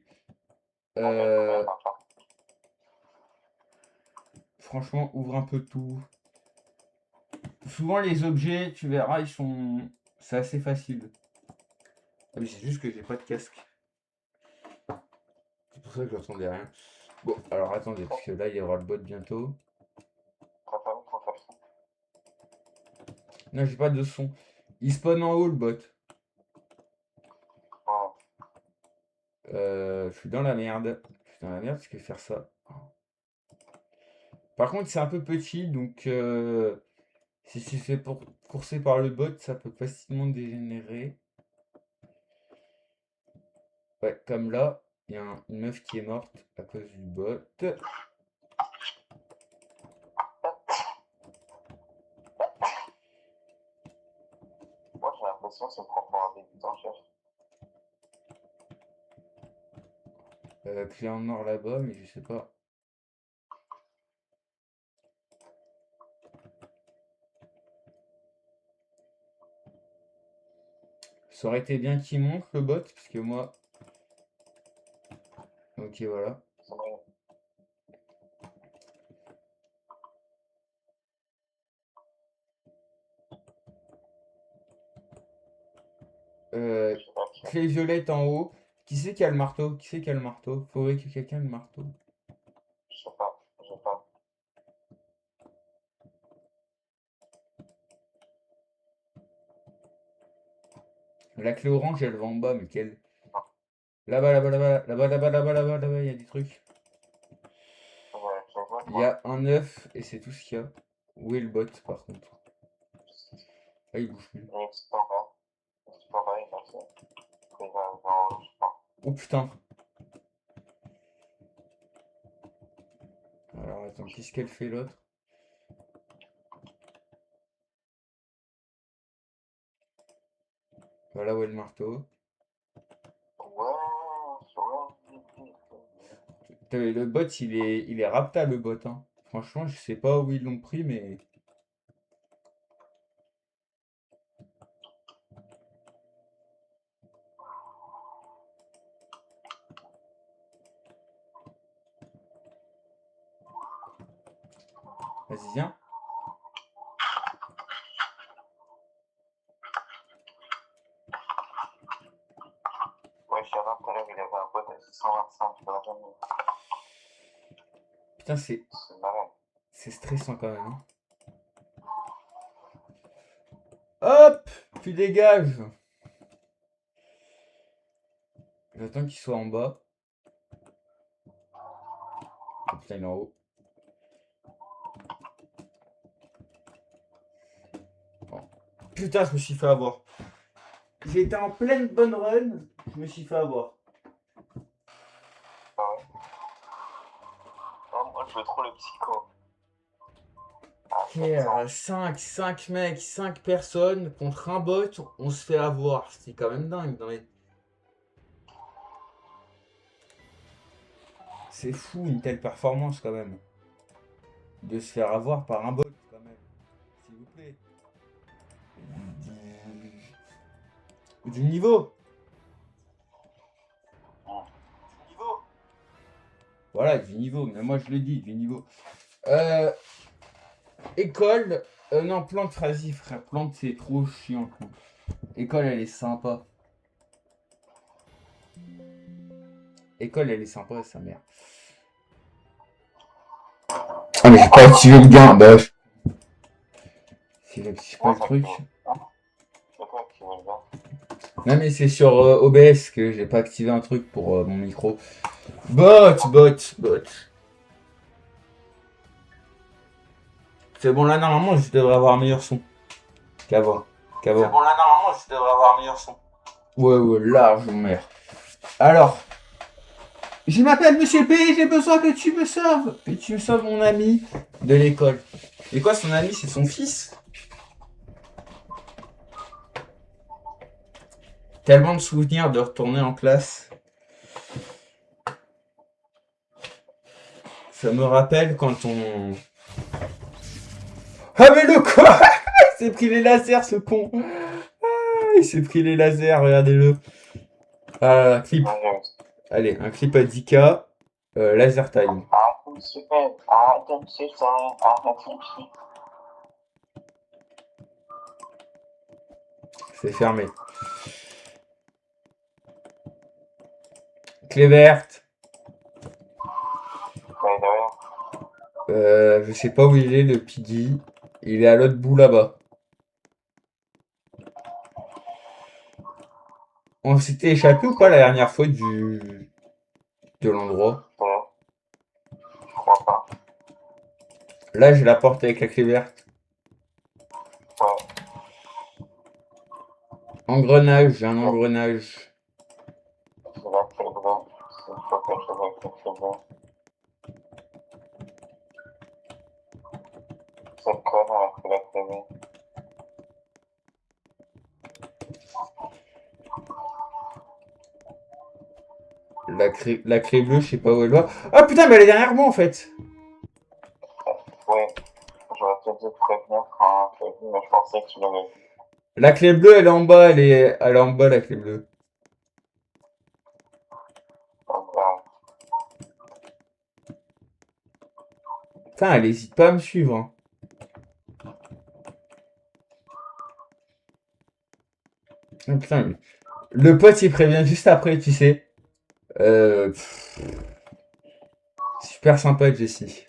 Franchement, ouvre un peu tout. Souvent, les objets, tu verras, c'est assez facile. Ah, mais c'est juste que j'ai pas de casque. C'est pour ça que j'entendais rien. Bon, alors attendez, parce que là, il y aura le bot bientôt. Non, j'ai pas de son. Il spawn en haut, le bot. Je suis dans la merde. Je suis dans la merde parce que faire ça. Par contre, c'est un peu petit, donc si c'est fait pour courser par le bot, ça peut facilement dégénérer. Ouais, comme là, il y a une meuf qui est morte à cause du bot. Moi j'ai l'impression que c'est pour un débutant, chef. Clé en or là-bas, mais je sais pas. Ça aurait été bien qu'il monte le bot, parce que moi. Ok, voilà. Clé violette en haut. Qui c'est qui a le marteau? Qui c'est qui a le marteau? Faudrait que quelqu'un ait le marteau. Je sais pas, j'ai pas. La clé orange, elle va en bas, mais quelle? Là-bas, là-bas, là-bas, là-bas, là-bas, là-bas, là-bas, là-bas, il y a des trucs. Il y a un œuf et c'est tout ce qu'il y a. Où est le bot par contre? Ah, il bouge plus. Oh putain. Alors attends, qu'est-ce qu'elle fait l'autre? Voilà où est le marteau. Le bot, il est rapta le bot. Hein. Franchement, je sais pas où ils l'ont pris, mais. Vas-y, viens. Ouais, je suis à l'intérieur, il avait un pote à 625, je l'aurais jamais. Putain, c'est stressant quand même. Hein. Hop! Tu dégages! J'attends qu'il soit en bas. Oh putain, il est en haut. Bon. Putain, je me suis fait avoir. J'étais en pleine bonne run, je me suis fait avoir. Ah ouais. Non, moi je veux trop le psycho. Ok, 5 mecs, 5 personnes contre un bot, on se fait avoir. C'est quand même dingue. C'est fou une telle performance quand même. De se faire avoir par un bot quand même. S'il vous plaît. Du niveau. Voilà, du niveau. Mais moi je le dis, du niveau. École. Non, plante, vas-y frère. Plante, c'est trop chiant. École, elle est sympa. École, elle est sympa, sa mère. Ah, mais j'ai pas activé le gain. Bah, si j'active pas le truc. C'est toi qui veux le voir. Non, mais c'est sur OBS que j'ai pas activé un truc pour mon micro. Bot. C'est bon, là, normalement, je devrais avoir meilleur son qu'avant. C'est bon, là, normalement, je devrais avoir meilleur son. Ouais, large, mère. Alors, je m'appelle Monsieur P, j'ai besoin que tu me sauves. Que tu me sauves mon ami de l'école. Et quoi, son ami, c'est son fils? Tellement de souvenirs de retourner en classe. Ça me rappelle quand on... Ah mais le quoi? Il s'est pris les lasers, ce con. Ah, il s'est pris les lasers, regardez-le. Clip. Allez, un clip à 10K. Laser time. C'est fermé. Clé verte. Je sais pas où il est, le Piggy. Il est à l'autre bout là-bas. On s'était échappé ou pas la dernière fois de l'endroit? Je crois pas. Là, j'ai la porte avec la clé verte. Ouais. Engrenage, j'ai un engrenage. C'est la clé bleue. C'est faut quelque chose avec la clé bleue. Cette conne, elle a pris la clé bleue. La clé bleue, je sais pas où elle va. Ah putain, mais elle est derrière moi en fait. Oui, j'aurais peut-être dû te prévenir quand je l'ai vu, mais je pensais que tu l'avais vu. La clé bleue, elle est en bas, elle est en bas la clé bleue. Donc, Putain, elle hésite pas à me suivre. Hein. Oh, putain, le pote il prévient juste après, tu sais. Super sympa, Jessie.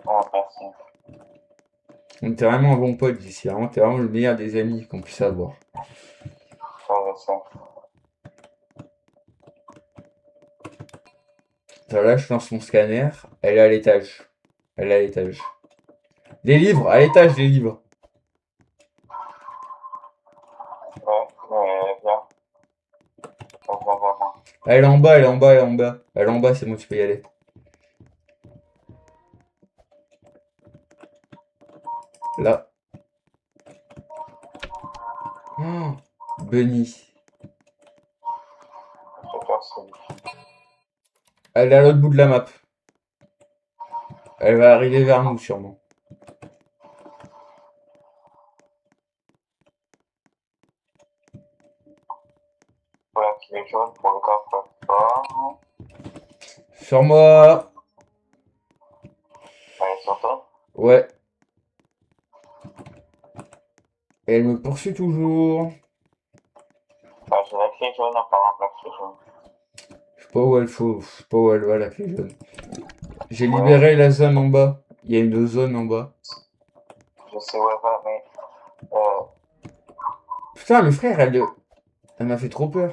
oh, merci. T'es vraiment un bon pote, Jessie. T'es vraiment le meilleur des amis qu'on puisse avoir. Ouais, je sais. Alors là, je lance mon scanner. Elle est à l'étage. Elle est à l'étage. Les livres, à l'étage, les livres. Ouais, mais viens. On va voir. Elle est en bas, elle est en bas, elle est en bas. Elle est en bas, c'est bon, tu peux y aller. Là. Oh, Bunny. Je vais faire celui. Elle est à l'autre bout de la map. Elle va arriver vers nous, sûrement. Voilà, qui est jaune pour le coffre-fort. Sur moi. Allez, sur toi. Ouais. Et elle me poursuit toujours. Bah, j'ai la clé jaune, apparemment, la clé jaune. Je sais pas où elle faut. Je sais pas où elle va, la clé jaune. J'ai Ouais. libéré la zone en bas. Il y a une zone en bas. Je sais où elle va, mais Putain, le frère, elle m'a fait trop peur.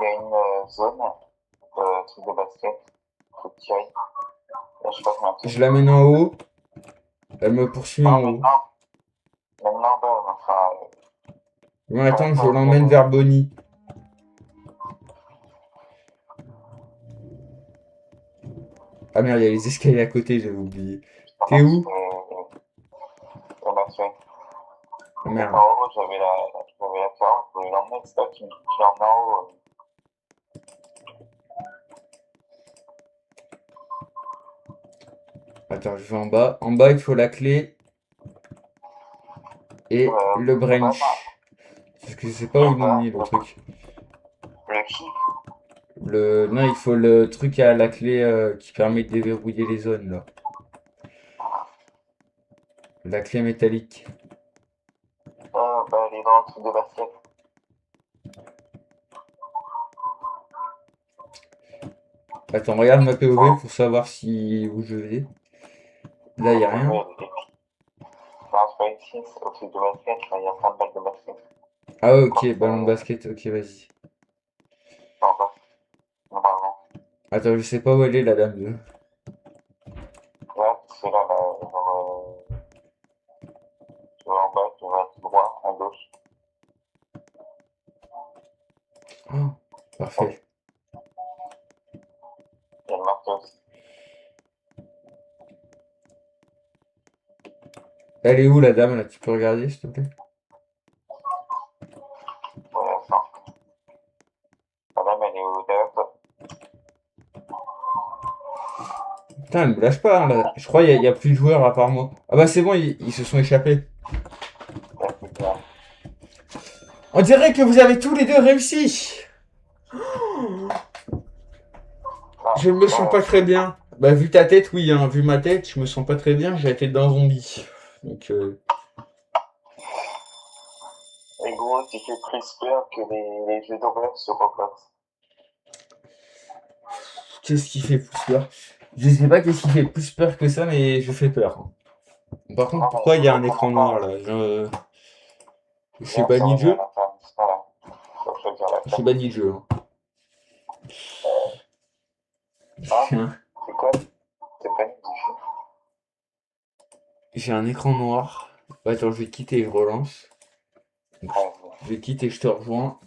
il y a une zone de truc de basket. Faut que tu ailles. Là, je sais pas comment Je l'amène en haut. Elle me poursuit en non, haut. maintenant, bah, enfin. Bon, attends, je l'emmène vers Bonnie. Ah merde, il y a les escaliers à côté, j'avais oublié. T'es où? On a fait. Ah merde. En haut, j'avais la carte, je voulais l'emmener, c'est toi qui l'emmène en haut. Attends, je vais en bas. En bas, il faut la clé. Et le branch. Parce que je sais pas où ils ont mis le truc. Le qui? Non, il faut le truc à la clé qui permet de déverrouiller les zones là. La clé métallique. Bah, elle est dans le truc de basket. Attends, regarde ma POV pour savoir si où je vais. Là, y a rien. Non, c'est pas ici, c'est au truc de basket, là, il y a plein de balles de basket. Ah ouais, ok, ballon de basket, ok, vas-y. Non, pas, normalement. Attends, je sais pas où elle est, la dame 2. Là, c'est là, tu vas en bas, tu vas à droite, à gauche. Oh, parfait. Il y a le marteau aussi. Elle est où, la dame, là? Tu peux regarder, s'il te plaît? Ouais, attends. Madame, elle est au derrière toi. Putain, elle me lâche pas, hein, là. Je crois qu'il y a plus de joueurs à part moi. Ah bah c'est bon, ils se sont échappés. Il y a plus de là. On dirait que vous avez tous les deux réussi. Ah, Je me sens voilà. pas très bien. Bah vu ta tête, oui, hein, vu ma tête, je me sens pas très bien, j'ai la tête d'un zombie. Donc Et gros, tu fais plus peur que les jeux d'horreur sur Roblox. qu'est-ce qui fait plus peur? Je sais pas qu'est-ce qui fait plus peur que ça, mais je fais peur. Par contre, Non, mais pourquoi il y a faut un qu'on en écran noir parle. là? Je suis Viens, ça banni de revient à jeu? l'international. Faut choisir la Je suis carte. banni de jeu, hein. Hein? J'ai un, C'est quoi? C'est pas une du jeu. j'ai un écran noir. Bah, attends, je vais quitter et je relance. Donc, Ouais, je vais quitter et je te rejoins.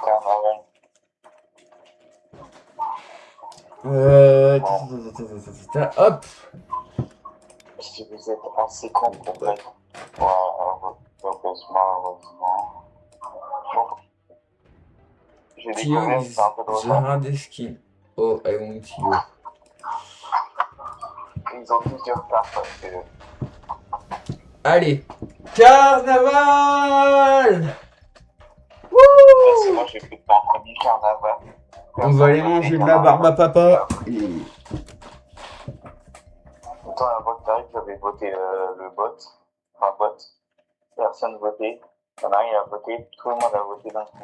carnaval. Ta, Bon, ta, ta, ta, ta, ta, ta, hop! si vous êtes assez con pour mettre. Ouais, heureusement. Bon, j'ai Tio découvert, c'est un is peu the drôle. hardest skin. Oh, I want Tio. Ils ont tous du retard parce que. Allez! Carnaval! Parce que Wouh! moi, j'ai fait pas un premier carnaval. On va Personne aller votait manger de la carnaval. barbe à papa. Et... Autant avant que t'arrives, j'avais voté le bot. Enfin, bot. Personne votait. Il y en a un, il a voté. Tout le monde a voté d'un coup.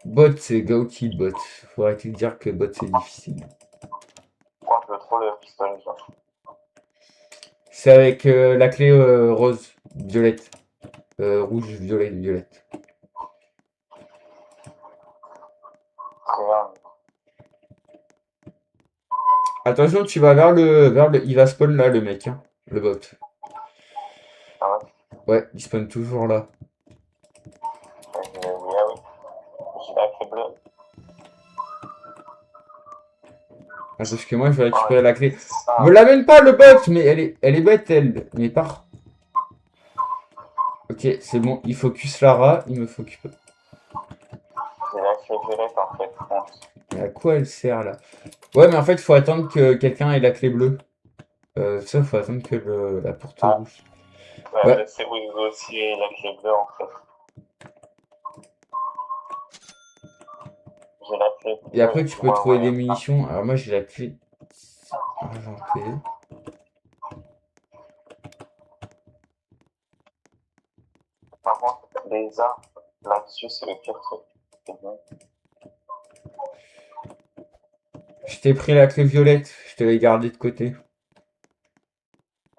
Bot, c'est Gauti bot. Faut arrêter de dire que bot c'est difficile. Moi, je veux trop le pistolet, genre. C'est avec la clé rose, violette. Rouge, violet, violette. Très bien. Attention, tu vas vers le. Il va spawn là, le mec, hein, le bot. Ah ouais? Ouais, il spawn toujours là. Oui, ah oui. J'ai la clé bleue. Ah, parce que moi, je vais Ouais. récupérer la clé. Me Ça, l'amène pas le bot, mais elle est bête, elle. Mais part. Ok, c'est bon, il focus Lara, il me focus. j'ai la clé violette en fait. Honte. Mais à quoi elle sert là? Ouais, mais en fait, il faut attendre que quelqu'un ait la clé bleue. Ça, faut attendre que la porte Ah, rouge. ouais, Ouais, je sais où il veut aussi la clé bleue en fait. J'ai la clé et bleue après, et tu je peux vois trouver des moyen. Ah, munitions. Alors, moi, j'ai la clé argentée. par contre, les armes là-dessus, c'est le pire truc. C'est bon. Je t'ai pris la clé violette, je te l'ai gardée de côté.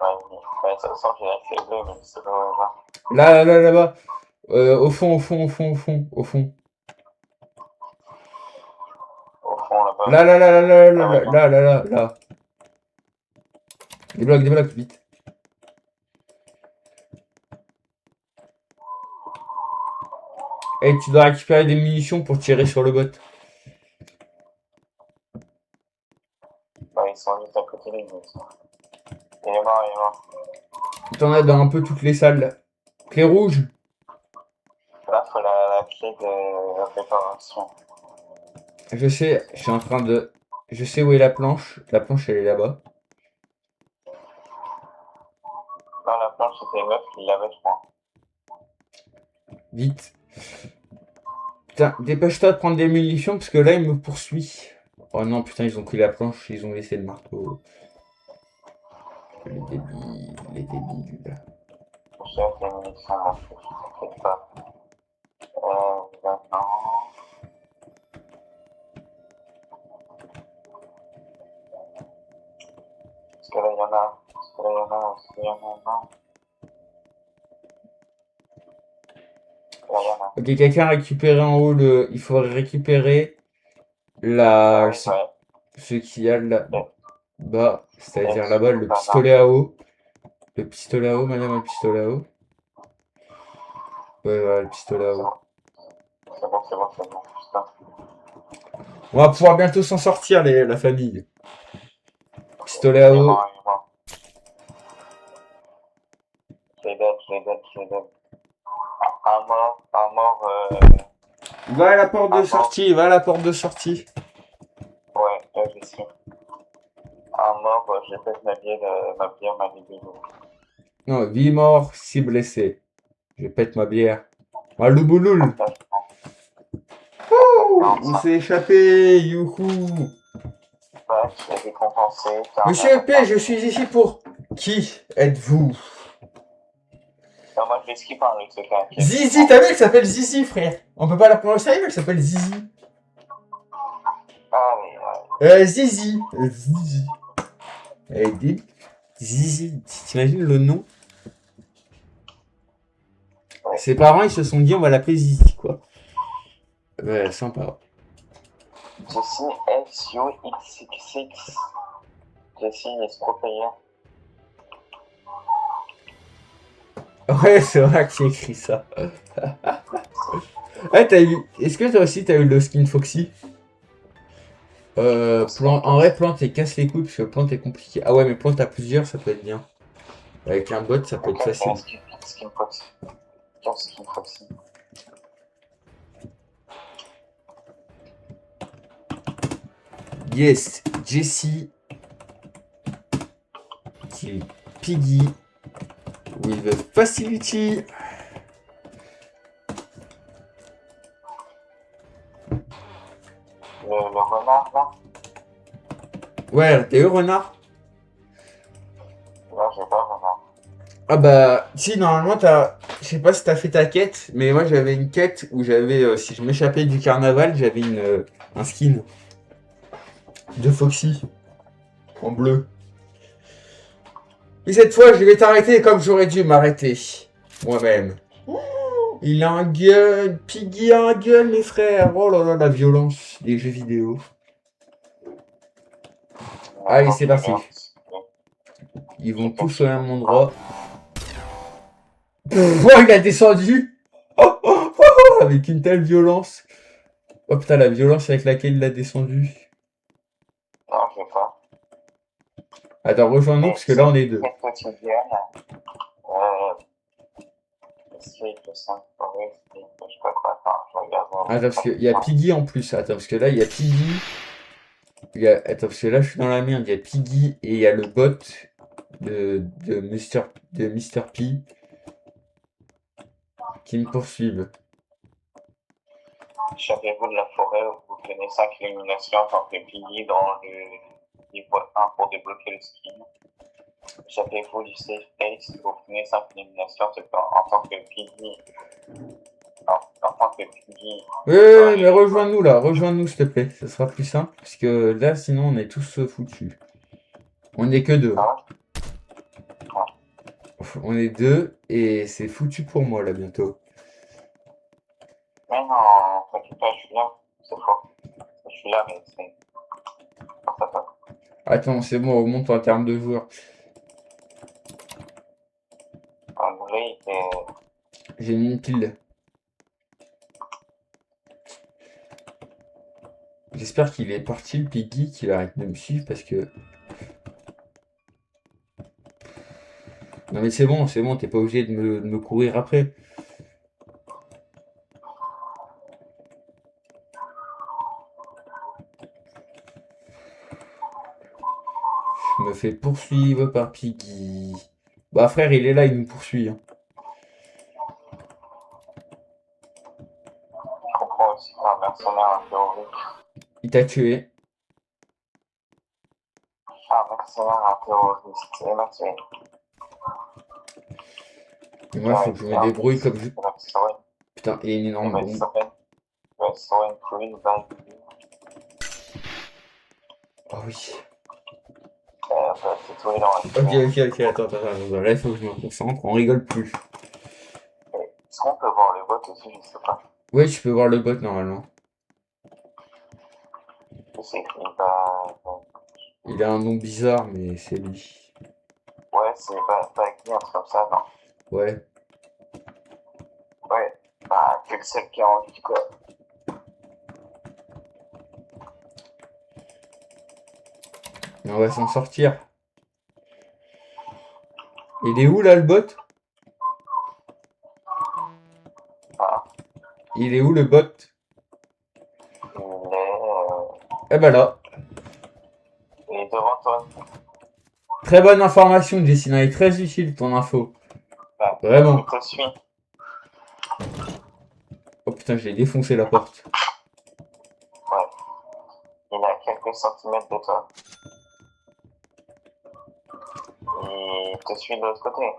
Ouais, mais de toute façon, j'ai la clé bleue, mais c'est pas grave. Là, là, là, là-bas. Au fond, au fond, au fond, au fond, au fond. Au fond là-bas. Là, là, là, là, là, Ah là, ouais, là, non. là, là, là, là. Des blocs, vite. Et tu dois récupérer des munitions pour tirer sur le bot. Bah, ils sont juste à côté des mecs. Il est mort, il est mort. T'en as dans un peu toutes les salles, là. Clé rouge. Là, faut la clé de réparation. Je sais, je suis en train de... Je sais où est la planche. La planche, elle est là-bas. Là, la planche, c'était une meuf qui l'avait, je crois. Vite. Putain, dépêche-toi de prendre des munitions parce que là, il me poursuit. Oh non, putain, ils ont pris la planche, ils ont laissé le marteau. Les débiles, les débiles. Je sais que les munitions, moi, je t'inquiète pas. Non. Parce que là, il y en a. Parce que là, il y en a. Parce qu'il y en a. Non. Là, il y en a. Ok, quelqu'un a récupéré en haut le. Il faudrait récupérer la. Ce qu'il y a là-bas, c'est-à-dire là-bas, le pistolet à eau. Le pistolet à eau, madame, le pistolet à eau. Ouais, voilà, le pistolet à eau. C'est bon. Putain. On va pouvoir bientôt s'en sortir, la famille. Pistolet à eau. Je l'ai dead. Un mort. Va à la porte de sortie, va à la porte de sortie. Ouais, là, j'y suis. Un mort, j'ai peut-être ma bière, ma bébé. Non, vie mort, si blessé. Je pète ma bière. Ah, le bouloul. On s'est échappé, youhou. Ouais, je l'ai récompensé. Monsieur P, je suis ici pour... Qui êtes-vous? Non, moi, je vais skipper un truc, c'est quand même. Zizi, t'as vu, elle s'appelle Zizi, frère. On peut pas la prononcer, mais elle s'appelle Zizi. Ah oui, Zizi. Zizi. Elle est débile. Zizi. T'imagines le nom? ouais. Ses parents, ils se sont dit, on va l'appeler Zizi, quoi. Ouais, sympa. Jessie SUXXX. Jessie escroquerie. Ouais, c'est vrai que j'ai écrit ça. Ah, t'as eu... Est-ce que toi aussi, t'as eu le skin Foxy? En vrai, plante et casse les couilles, parce que plante est compliqué. Ah ouais, mais plante à plusieurs, ça peut être bien. Avec un bot, ça peut être facile. Skin Foxy. Skin Foxy. Yes, Jessie. Kill Piggy. With facility. Le renard, là? Ouais, t'as eu renard? Là, j'ai pas renard. Ah bah, si, normalement, t'as... Je sais pas si t'as fait ta quête, mais moi, j'avais une quête où j'avais... si je m'échappais du carnaval, j'avais un skin de Foxy. En bleu. Et cette fois, je vais t'arrêter comme j'aurais dû m'arrêter. Moi-même. Il a un gun. Piggy a un gun, mes frères. Oh là là, la violence des jeux vidéo. Allez, c'est parti. Ils vont tous au même endroit. Oh, il a descendu. Avec une telle violence. Oh putain, la violence avec laquelle il a descendu. Non, je vais pas. Attends, rejoins-nous, parce que là, on est deux. Attends, parce qu'il y a Piggy en plus. Attends, parce que là, il y a Piggy. Attends, parce que là, je suis dans la merde. Il y a Piggy et il y a le bot de Mr. P qui me poursuivent. Échappez-vous de la forêt où vous obtenez 5 éliminations en tant que Piggy dans le niveau 1 pour débloquer le skin. Échappez-vous du safe place où vous obtenez 5 éliminations en tant que Piggy. En tant que Piggy. Ouais, mais rejoins-nous là, rejoins-nous s'il te plaît, ça sera plus simple, parce que là sinon on est tous foutus. On est que deux. On est deux et c'est foutu pour moi là bientôt. Mais non, t'inquiète pas, je suis là, c'est faux. Je suis là, mais c'est... Attends, c'est bon, on remonte en termes de joueurs. J'ai mis une pile. J'espère qu'il est parti le Piggy, qu'il arrête de me suivre parce que... Non mais c'est bon, t'es pas obligé de me courir après. Je me fais poursuivre par Piggy. Bah frère, il est là, il nous poursuit. Hein. Je comprends aussi qu'un mercenaire théorique. Il t'a tué. Un mercenaire terroriste, il m'a tué. Et moi, il faut que je me débrouille comme je... Putain, Putain, et une énorme bombe. Oh oui. Ok, attends, là il faut que je me concentre, on rigole plus. Est-ce qu'on peut voir le bot aussi, je sais pas. Oui, tu peux voir le bot normalement. C'est écrit Il a un nom bizarre, mais c'est lui. Ouais, c'est pas écrit un truc comme ça, non. Ouais. Ouais, bah, que le seul qui a envie, quoi. Mais on va s'en sortir. Il est où là le bot? Ah. Il est où le bot? Il est. Eh ben là. Il est devant toi. Très bonne information, Jessina, est très utile ton info. Bah, Vraiment. je te suis. Oh putain, j'ai défoncé la porte. Ouais. Il est à quelques centimètres de toi. Il te suit de l'autre côté.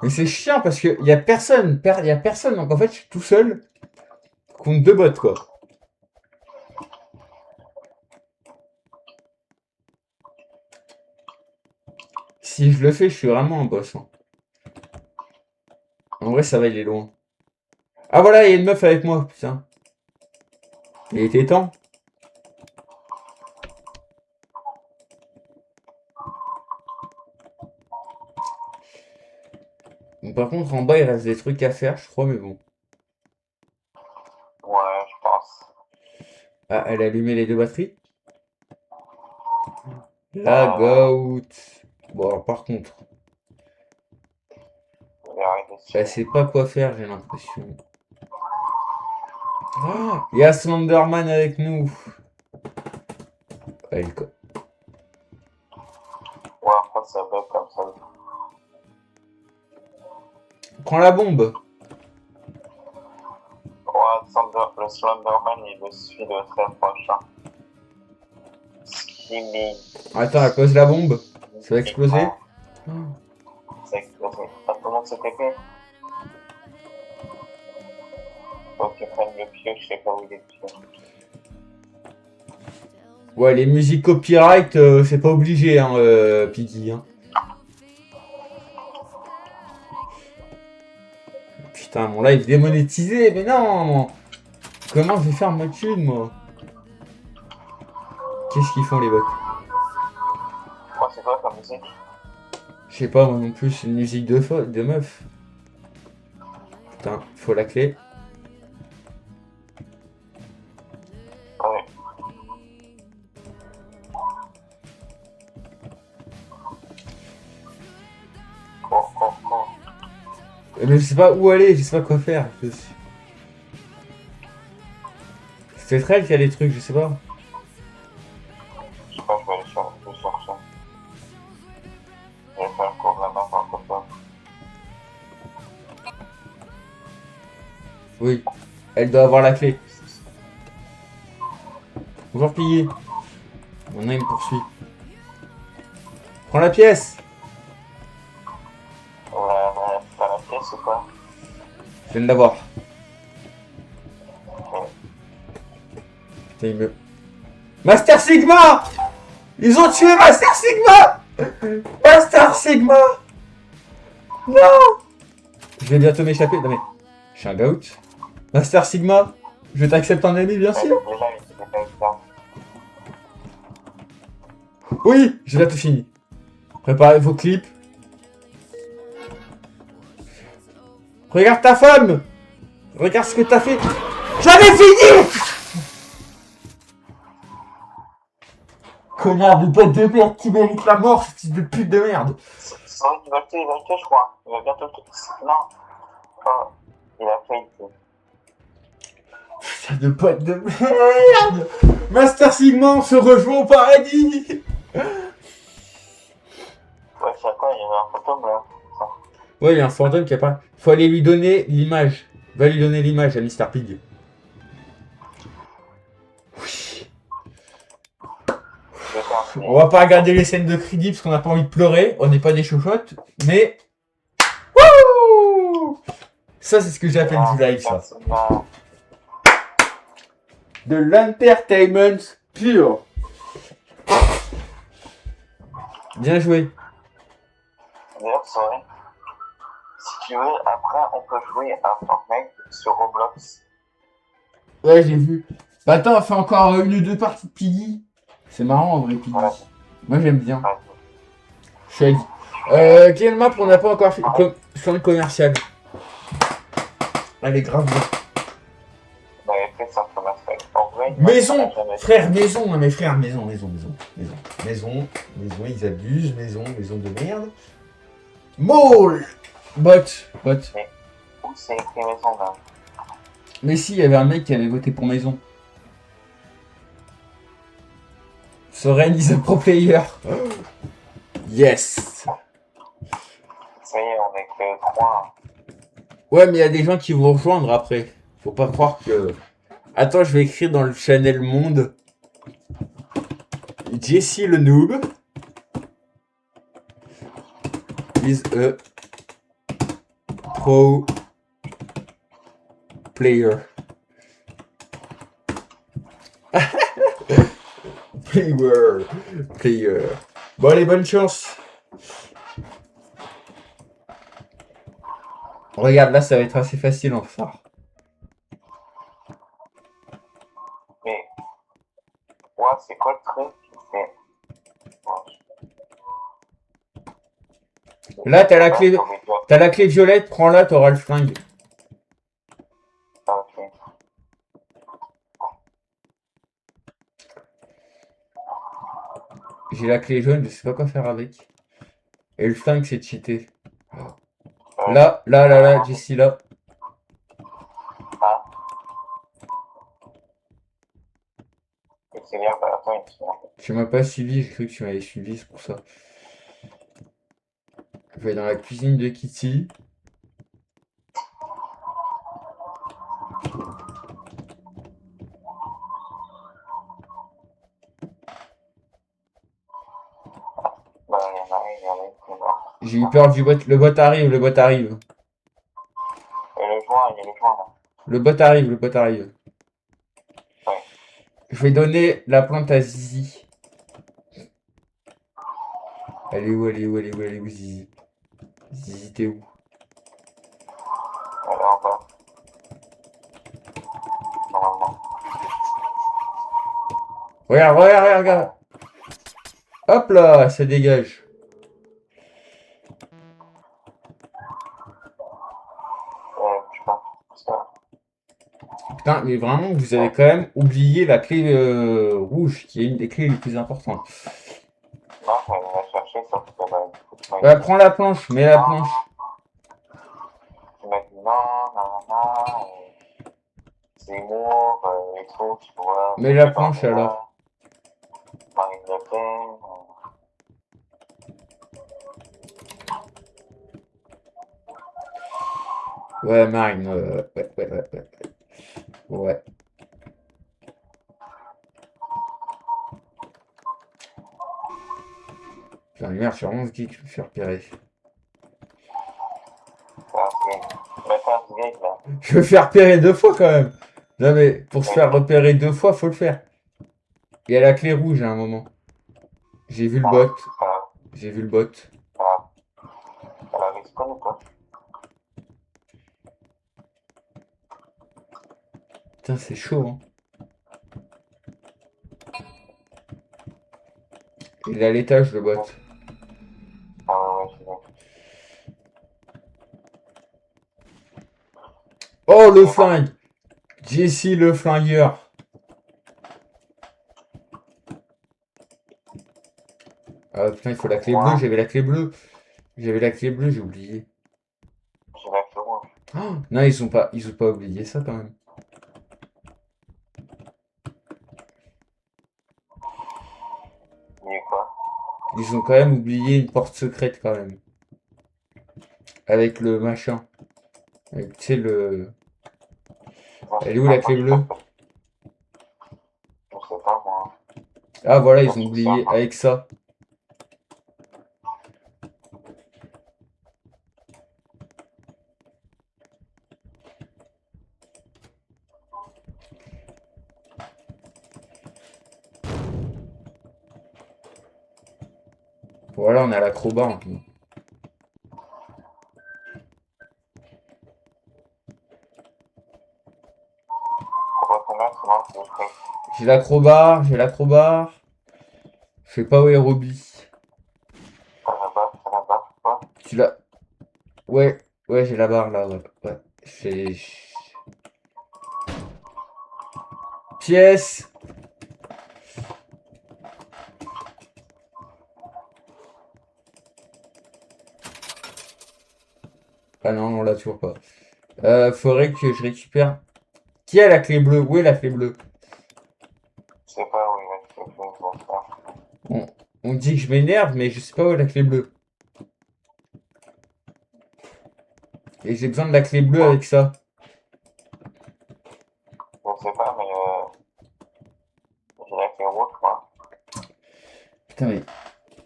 Mais c'est chiant parce que y a personne, donc en fait je suis tout seul contre deux bots quoi. Si je le fais, je suis vraiment un boss. Hein. En vrai, ça va, il est loin. Ah voilà, il y a une meuf avec moi, putain. Il était temps. Bon, par contre, en bas, il reste des trucs à faire, je crois, mais bon. Ouais, je pense. Ah, elle a allumé les deux batteries. La gout. Bon, alors, par contre, elle sait pas quoi faire, j'ai l'impression. Oh, il y a Slenderman avec nous. Ouais, Ouais, après ça bug comme ça. prends la bombe. Ouais, le Slenderman, il le suit de très proche. Hein. Attends, elle pose la bombe. Ça va exploser. Ça a explosé. Ah, tout le monde s'est TP. Faut que tu prennes le pieu, je sais pas où il est le pieu. Ouais, les musiques copyright, c'est pas obligé, hein, Piggy. Hein. Putain, mon live démonétisé, mais non! Comment je vais faire ma thune, moi? Qu'est-ce qu'ils font, les bots? Moi, c'est quoi comme musique? Je sais pas, moi non plus, c'est une musique de meuf. Putain, faut la clé. Ouais. Cours. Mais je sais pas où aller, je sais pas quoi faire. C'est très qu'il y a des trucs, je sais pas. Je sais pas, je vais aller chercher. Je vais faire le cours là-bas par contre. Oui, elle doit avoir la clé. Bonjour Piggy. Maintenant il me poursuit. Prends la pièce. T'as la pièce ou quoi? Je viens de l'avoir. Putain, il me... Master Sigma! Ils ont tué Master Sigma! Master Sigma! Non! Je vais bientôt m'échapper. Non mais... Je suis un gout. Master Sigma, je t'accepte en ami, bien sûr. Oui, j'ai bientôt fini. Préparez vos clips. Regarde ta femme! Regarde ce que t'as fait! J'avais fini! Connard de boîte de merde qui mérite la mort, ce type de pute de merde! C'est vrai qu'il va le tuer, je crois. Il va bientôt le tuer. Non. Oh, il a fait le tuer. Putain de boîte de merde! Master Sigma, on se rejoint au paradis! Ouais, c'est quoi? Il y avait un fantôme là. Ouais, il y a un fantôme qui apparaît. Faut aller lui donner l'image. Va lui donner l'image à Mr. Pig. Oui. On va pas regarder les scènes de crédit parce qu'on n'a pas envie de pleurer. On n'est pas des chochottes. Mais... Wouh! Ça, c'est ce que j'appelle Non, du live, ça. personne n'a. De l'entertainment pur. Bien joué. D'ailleurs, Soren, si tu veux, après, on peut jouer à Fortnite sur Roblox. Ouais, j'ai vu. Bah attends, on fait encore une ou deux parties de Piggy. C'est marrant en vrai, Piggy. Ouais. Moi, j'aime bien. Ouais. Shaggy. Quelle map on n'a pas encore fait sur le commercial. Elle est grave bien. On avait fait ça comme aspect. En vrai, Maison, on a jamais frère, maison, non mais frère, maison, ils abusent, maison de merde. Mall, bot. fait. Où c'est écrit maison là? Mais si, il y avait un mec qui avait voté pour maison. Soren is a pro player. Yes. Ça y est, on est que 3. Ouais, mais il y a des gens qui vont rejoindre après. Faut pas croire que... Attends, je vais écrire dans le channel Monde. Jesse le noob is a pro player. Player. Bon, allez, bonne chance. Regarde, là, ça va être assez facile en phare. Mais, ouais, c'est quoi le truc qui fait. Là, t'as la clé violette, prends-la, t'auras le flingue. Ah, ok. J'ai la clé jaune, je sais pas quoi faire avec. Et le flingue, c'est cheaté. Là, Jesse, là. Ah. Et c'est bien, bah, attends, il se Tu m'as pas suivi, j'ai cru que tu m'avais suivi, c'est pour ça. Je vais dans la cuisine de Kitty. Bah, il y en a une qui est morte. J'ai eu peur du bot. Le bot arrive. Et le joint, il y a le joint là. Le bot arrive. Ouais. Je vais donner la plante à Zizi. Elle est où, Zizi? Zizi, t'es où? Elle est en bas. Normalement. Regarde. Hop là, ça dégage. Je sais pas. Ça. Putain, mais vraiment, vous avez quand même oublié la clé rouge, qui est une des clés les plus importantes. Non, elle va chercher, sauf que bah, Bah, prends la planche, mets la planche. Tu m'as dit non, Zemmour et tout, tu vois. Mets la planche alors. Marine Le Pen. Ouais, Marine, ouais. Putain, merde, je suis vraiment qui je me fais repérer. Je me fais repérer 2 fois quand même. Non mais, pour se faire repérer 2 fois, faut le faire. Il y a la clé rouge à un moment. J'ai vu le bot. Putain, c'est chaud, hein. Il est à l'étage, le bot. Oh, le flingue! Jesse, le flingueur. Ah putain, il faut la clé bleue. J'avais la clé bleue, j'ai oublié. Oh, non, ils ont pas oublié ça quand même. Ils ont quand même oublié une porte secrète quand même. Avec le machin. Avec, tu sais, le... Elle est où la clé bleue? Je sais pas moi. Ah voilà, ils ont oublié avec ça. Voilà, on a l'acrobat en tout. J'ai l'acrobat, j'ai l'acrobat. Je sais pas où est Roby. Tu l'as. Ouais, ouais, j'ai la barre là, ouais. Ouais. J'ai. Pièce. Ah non, on l'a toujours pas. Faudrait que je récupère. Qui a la clé bleue? Où est la clé bleue? Je sais pas où il va être le on, on dit que je m'énerve, mais je sais pas où est la clé bleue. Et j'ai besoin de la clé bleue avec ça. Je sais pas, mais j'ai la clé rouge, moi. Putain, mais.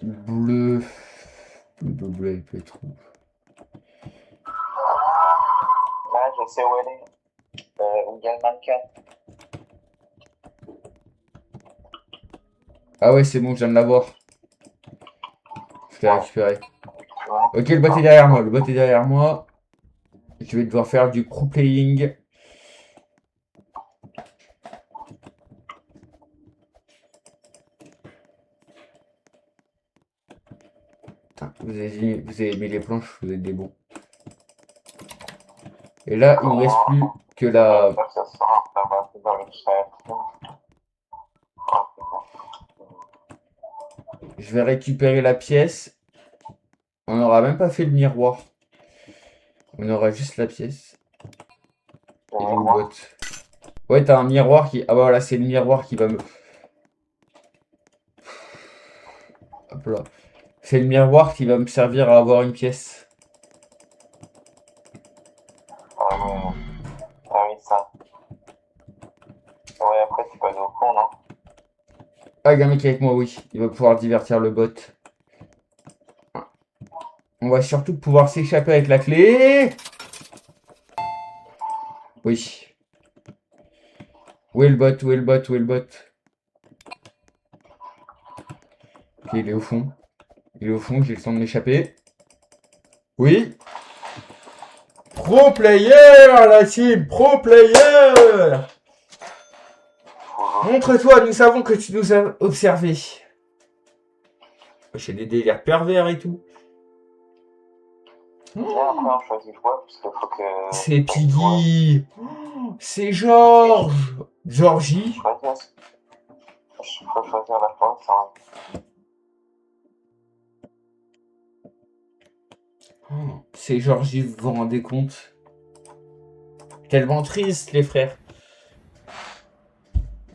Bleu. Bleu, il peut être où? Là, je sais où elle est. Où il y a le mannequin. Ah ouais, c'est bon, je viens de l'avoir. Je l'ai Ouais. récupéré. Ouais. Ok, le bot est derrière moi. Le bot est derrière moi. Je vais devoir faire du pro playing. Putain, vous avez mis les planches, vous êtes des bons. Et là, il me reste plus que la. Ça sort là-bas, dans le chat. Je vais récupérer la pièce. On n'aura même pas fait le miroir. On aura juste la pièce. Il est où le bot? Ouais, t'as un miroir qui. Ah bah voilà, c'est le miroir qui va me. Hop là. C'est le miroir qui va me servir à avoir une pièce. Ah oui, ça. Ouais, après, tu peux aller au con, non? Ah, il y a un mec avec moi, oui. Il va pouvoir divertir le bot. On va surtout pouvoir s'échapper avec la clé. Oui. Où est le bot? Où est le bot? Où est le bot? Ok, il est au fond. Il est au fond, j'ai le temps de m'échapper. Oui. Pro player, la team, pro player. Montre-toi, nous savons que tu nous as observés. J'ai des délires pervers et tout. Viens, après, on choisit le choix, parce qu'il faut que. C'est Piggy. C'est Georges. Georgie. Je peux choisir la forêt sans. C'est Georgie, vous vous rendez compte? Tellement triste, les frères.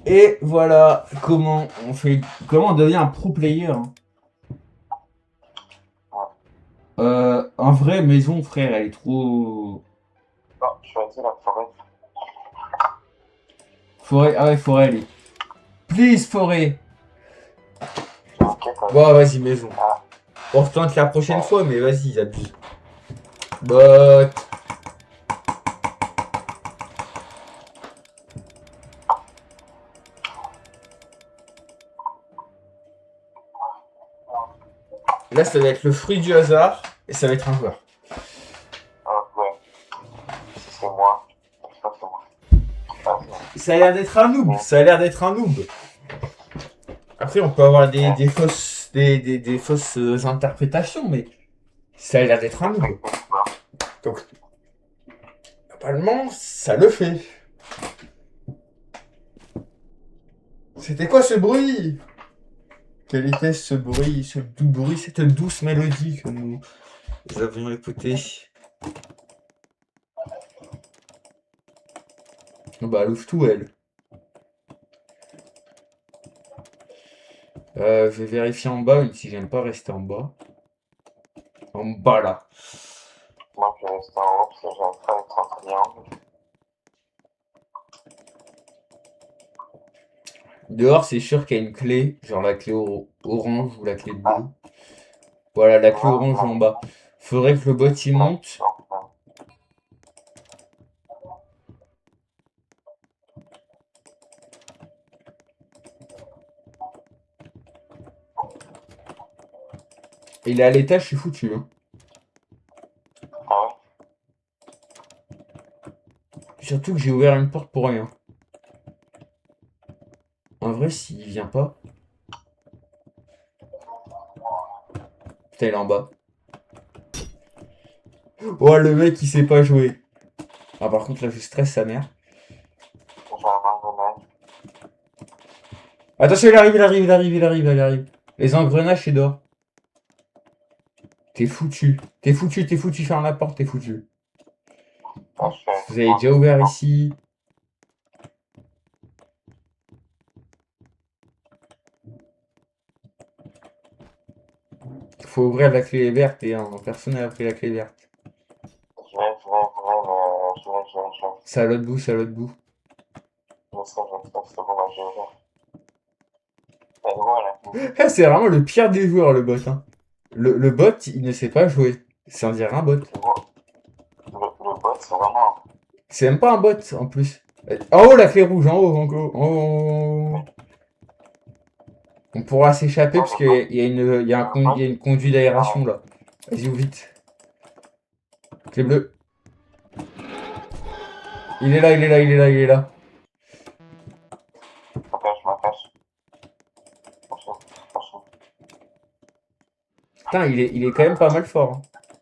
Et voilà comment on fait, comment on devient un pro player. En vrai, maison, frère, elle est trop. Non, choisis la forêt. Forêt, ah ouais, forêt, elle est. Please, forêt. Ok, Bon, vas-y, maison. Ah. On retente la prochaine fois, mais vas-y, ils abusent. Bot. Là, ça va être le fruit du hasard, et ça va être un joueur. Ouais. Si c'est moi, je pense que c'est moi. Ah, c'est moi. Ça a l'air d'être un noob, ça a l'air d'être un noob. Après, on peut avoir des fausses, des fausses interprétations, mais ça a l'air d'être un noob. Donc, normalement, ça le fait. C'était quoi ce bruit? Quel était ce bruit, ce doux bruit, cette douce mélodie que nous avions écoutée? Bah, elle ouvre tout, elle. Je vais vérifier en bas, même si j'aime pas rester en bas. En bas, là. Moi, je vais rester en haut, parce que j'aime pas être en triangle. Dehors, c'est sûr qu'il y a une clé, genre la clé orange ou la clé bleue. Voilà, la clé orange en bas. Faudrait que le bot y monte. Il est à l'étage, je suis foutu. Hein. Ah ouais? Surtout que j'ai ouvert une porte pour rien. En vrai, s'il vient pas... Putain, il est en bas. Oh, le mec, il sait pas jouer. Ah, par contre, là, je stresse sa mère. J'ai un engrenage. Attention, il arrive. Les engrenages, c'est dehors. T'es foutu. Ferme la porte, t'es foutu. Ah, je suis Vous avez déjà ouvert ici. Faut ouvrir la clé verte et personne n'a pris la clé verte. je vais, je vais. C'est à l'autre bout. Je sais, c'est bon, là, j'ai ouvert. Elle voit, là. Ah, c'est vraiment le pire des joueurs, le bot. Hein. Le bot, il ne sait pas jouer. C'est on dirait un bot. Le bot, c'est vraiment... C'est même pas un bot, en plus. En haut, la clé rouge, en haut. On pourra s'échapper parce qu'il y a une conduite d'aération, là. Vas-y, ou vite. Clé bleue. Il est là. Je m'attache. Attention. Putain, il est quand même pas mal fort. Hein.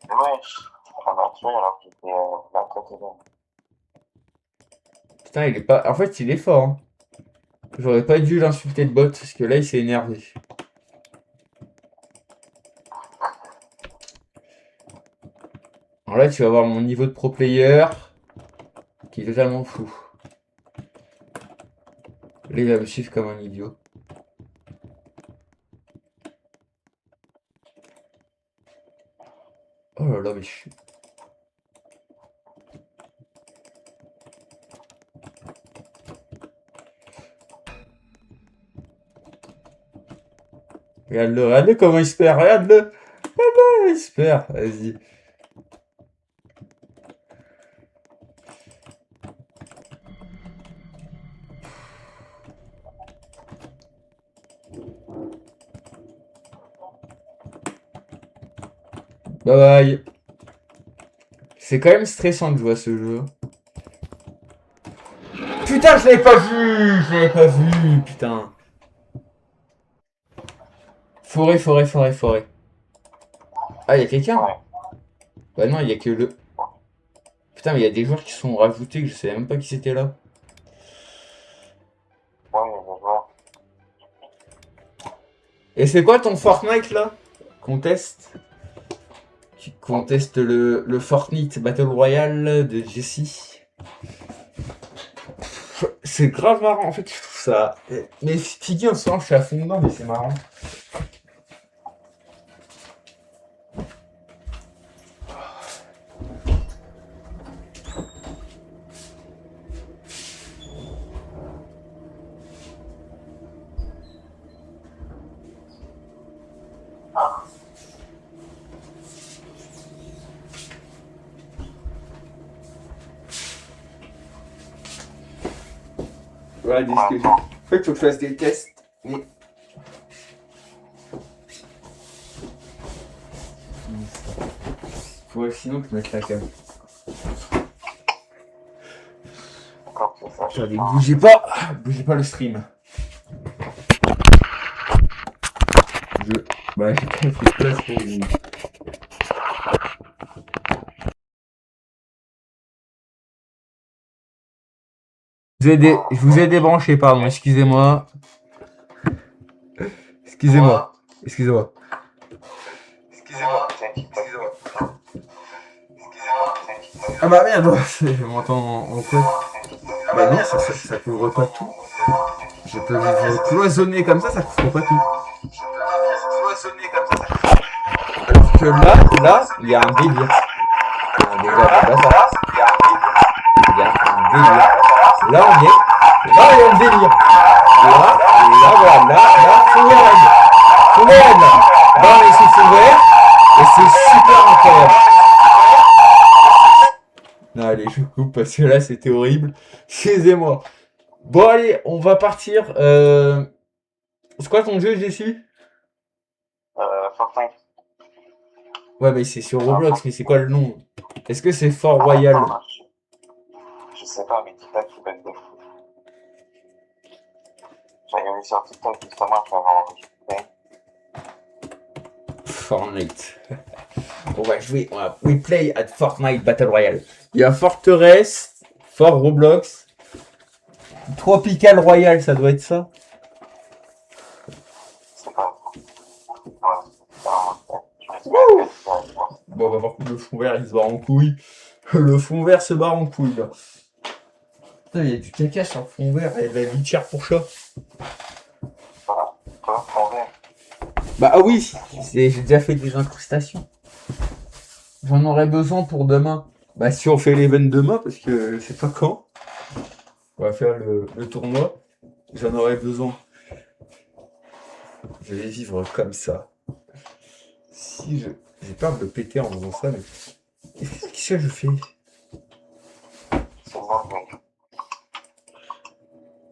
Ouais, on m'a tué alors qu'il était à côté de moi. Putain, il est pas... En fait, il est fort. Hein. J'aurais pas dû l'insulter de bot, parce que là, il s'est énervé. Alors là, tu vas voir mon niveau de pro player, qui est totalement fou. Là, il va me suivre comme un idiot. Oh là là, mais je suis... Regarde-le comment il se perd, regarde-le, il se perd, vas-y. Bye bye. C'est quand même stressant de jouer à ce jeu. Putain, je l'avais pas vu, putain. Forêt. Ah, y'a quelqu'un? Ouais. Bah non, il y a que le... Putain, mais il y a des joueurs qui sont rajoutés que je savais même pas qui c'était là. Ouais, je vois. Et c'est quoi ton Fortnite là? Conteste? Tu contestes le Fortnite Battle Royale de Jessie. C'est grave marrant en fait, je trouve ça. Mais Figgy en ce moment je suis à fond dedans, mais c'est marrant. Voilà, des que... En fait, faut que je fasse des tests. Mais... Faudrait sinon que je mette la cam. Attendez, bougez pas le stream. Bah, j'ai pas fait de place pour vous. Je vous ai débranché, pardon, excusez-moi. Excusez-moi. Ah bah merde, je m'entends en quoi? Bah non, ça couvre pas tout. Je peux vivre cloisonné comme ça couvre pas tout. Alors que là, il y a un délire. Il y a un délire. Là, il y a un délire. Là, voilà, full raid. Là, les sous ouverts, et c'est super incroyable. Non, allez, je coupe parce que là, c'était horrible. Excusez-moi. Bon, allez, on va partir. C'est quoi ton jeu, Jessie? Fortnite. Ouais, mais c'est sur Roblox, mais c'est quoi le nom? Est-ce que c'est Fort Royal? Je sais pas, mais TikTok, ils bug de fou. J'avais vu sur TikTok, justement, je l'avais enregistré. Fortnite. On va jouer. We play at Fortnite Battle Royale. Il y a Forteresse, Fort Roblox, Tropical Royale, ça doit être ça. C'est pas. Ouais, Bon, on va voir que le fond vert il se barre en couille. Le fond vert se barre en couille là. Putain, il y a du caca sur le fond vert et de la litière pour chat. voilà. Toi, fond vert. Bah ah oui, j'ai déjà fait des incrustations. J'en aurais besoin pour demain. Bah si on fait l'event demain, parce que je sais pas quand. On va faire le tournoi. J'en aurais besoin. Je vais vivre comme ça. Si je... J'ai peur de le péter en faisant ça, mais... Qu'est-ce que je fais? C'est bon, mais.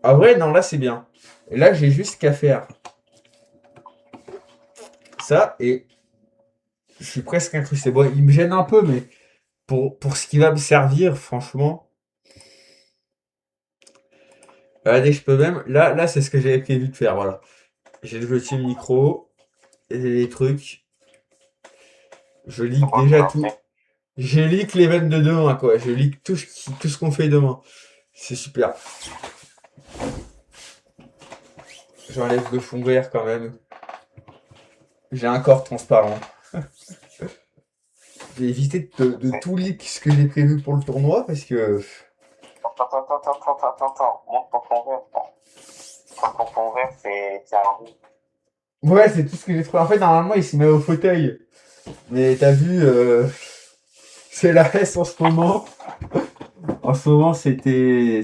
Ah vrai, non, là c'est bien. Et là j'ai juste qu'à faire ça et je suis presque incrusté. Bon, il me gêne un peu, mais pour ce qui va me servir, franchement. Regardez, je peux même. Là c'est ce que j'avais prévu de faire. Voilà. J'ai le petit micro et les trucs. Je leak déjà tout. Je leak l'event de demain, quoi. Je leak tout ce qu'on fait demain. C'est super. J'enlève le fond vert quand même. J'ai un corps transparent. Je vais éviter de tout leak ce que j'ai prévu pour le tournoi parce que. Attends. Montre ton fond vert. Ton fond vert, c'est un roux. Ouais, c'est tout ce que j'ai trouvé. En fait, normalement, il se met au fauteuil. Mais t'as vu, c'est la S en ce moment. En ce moment, c'était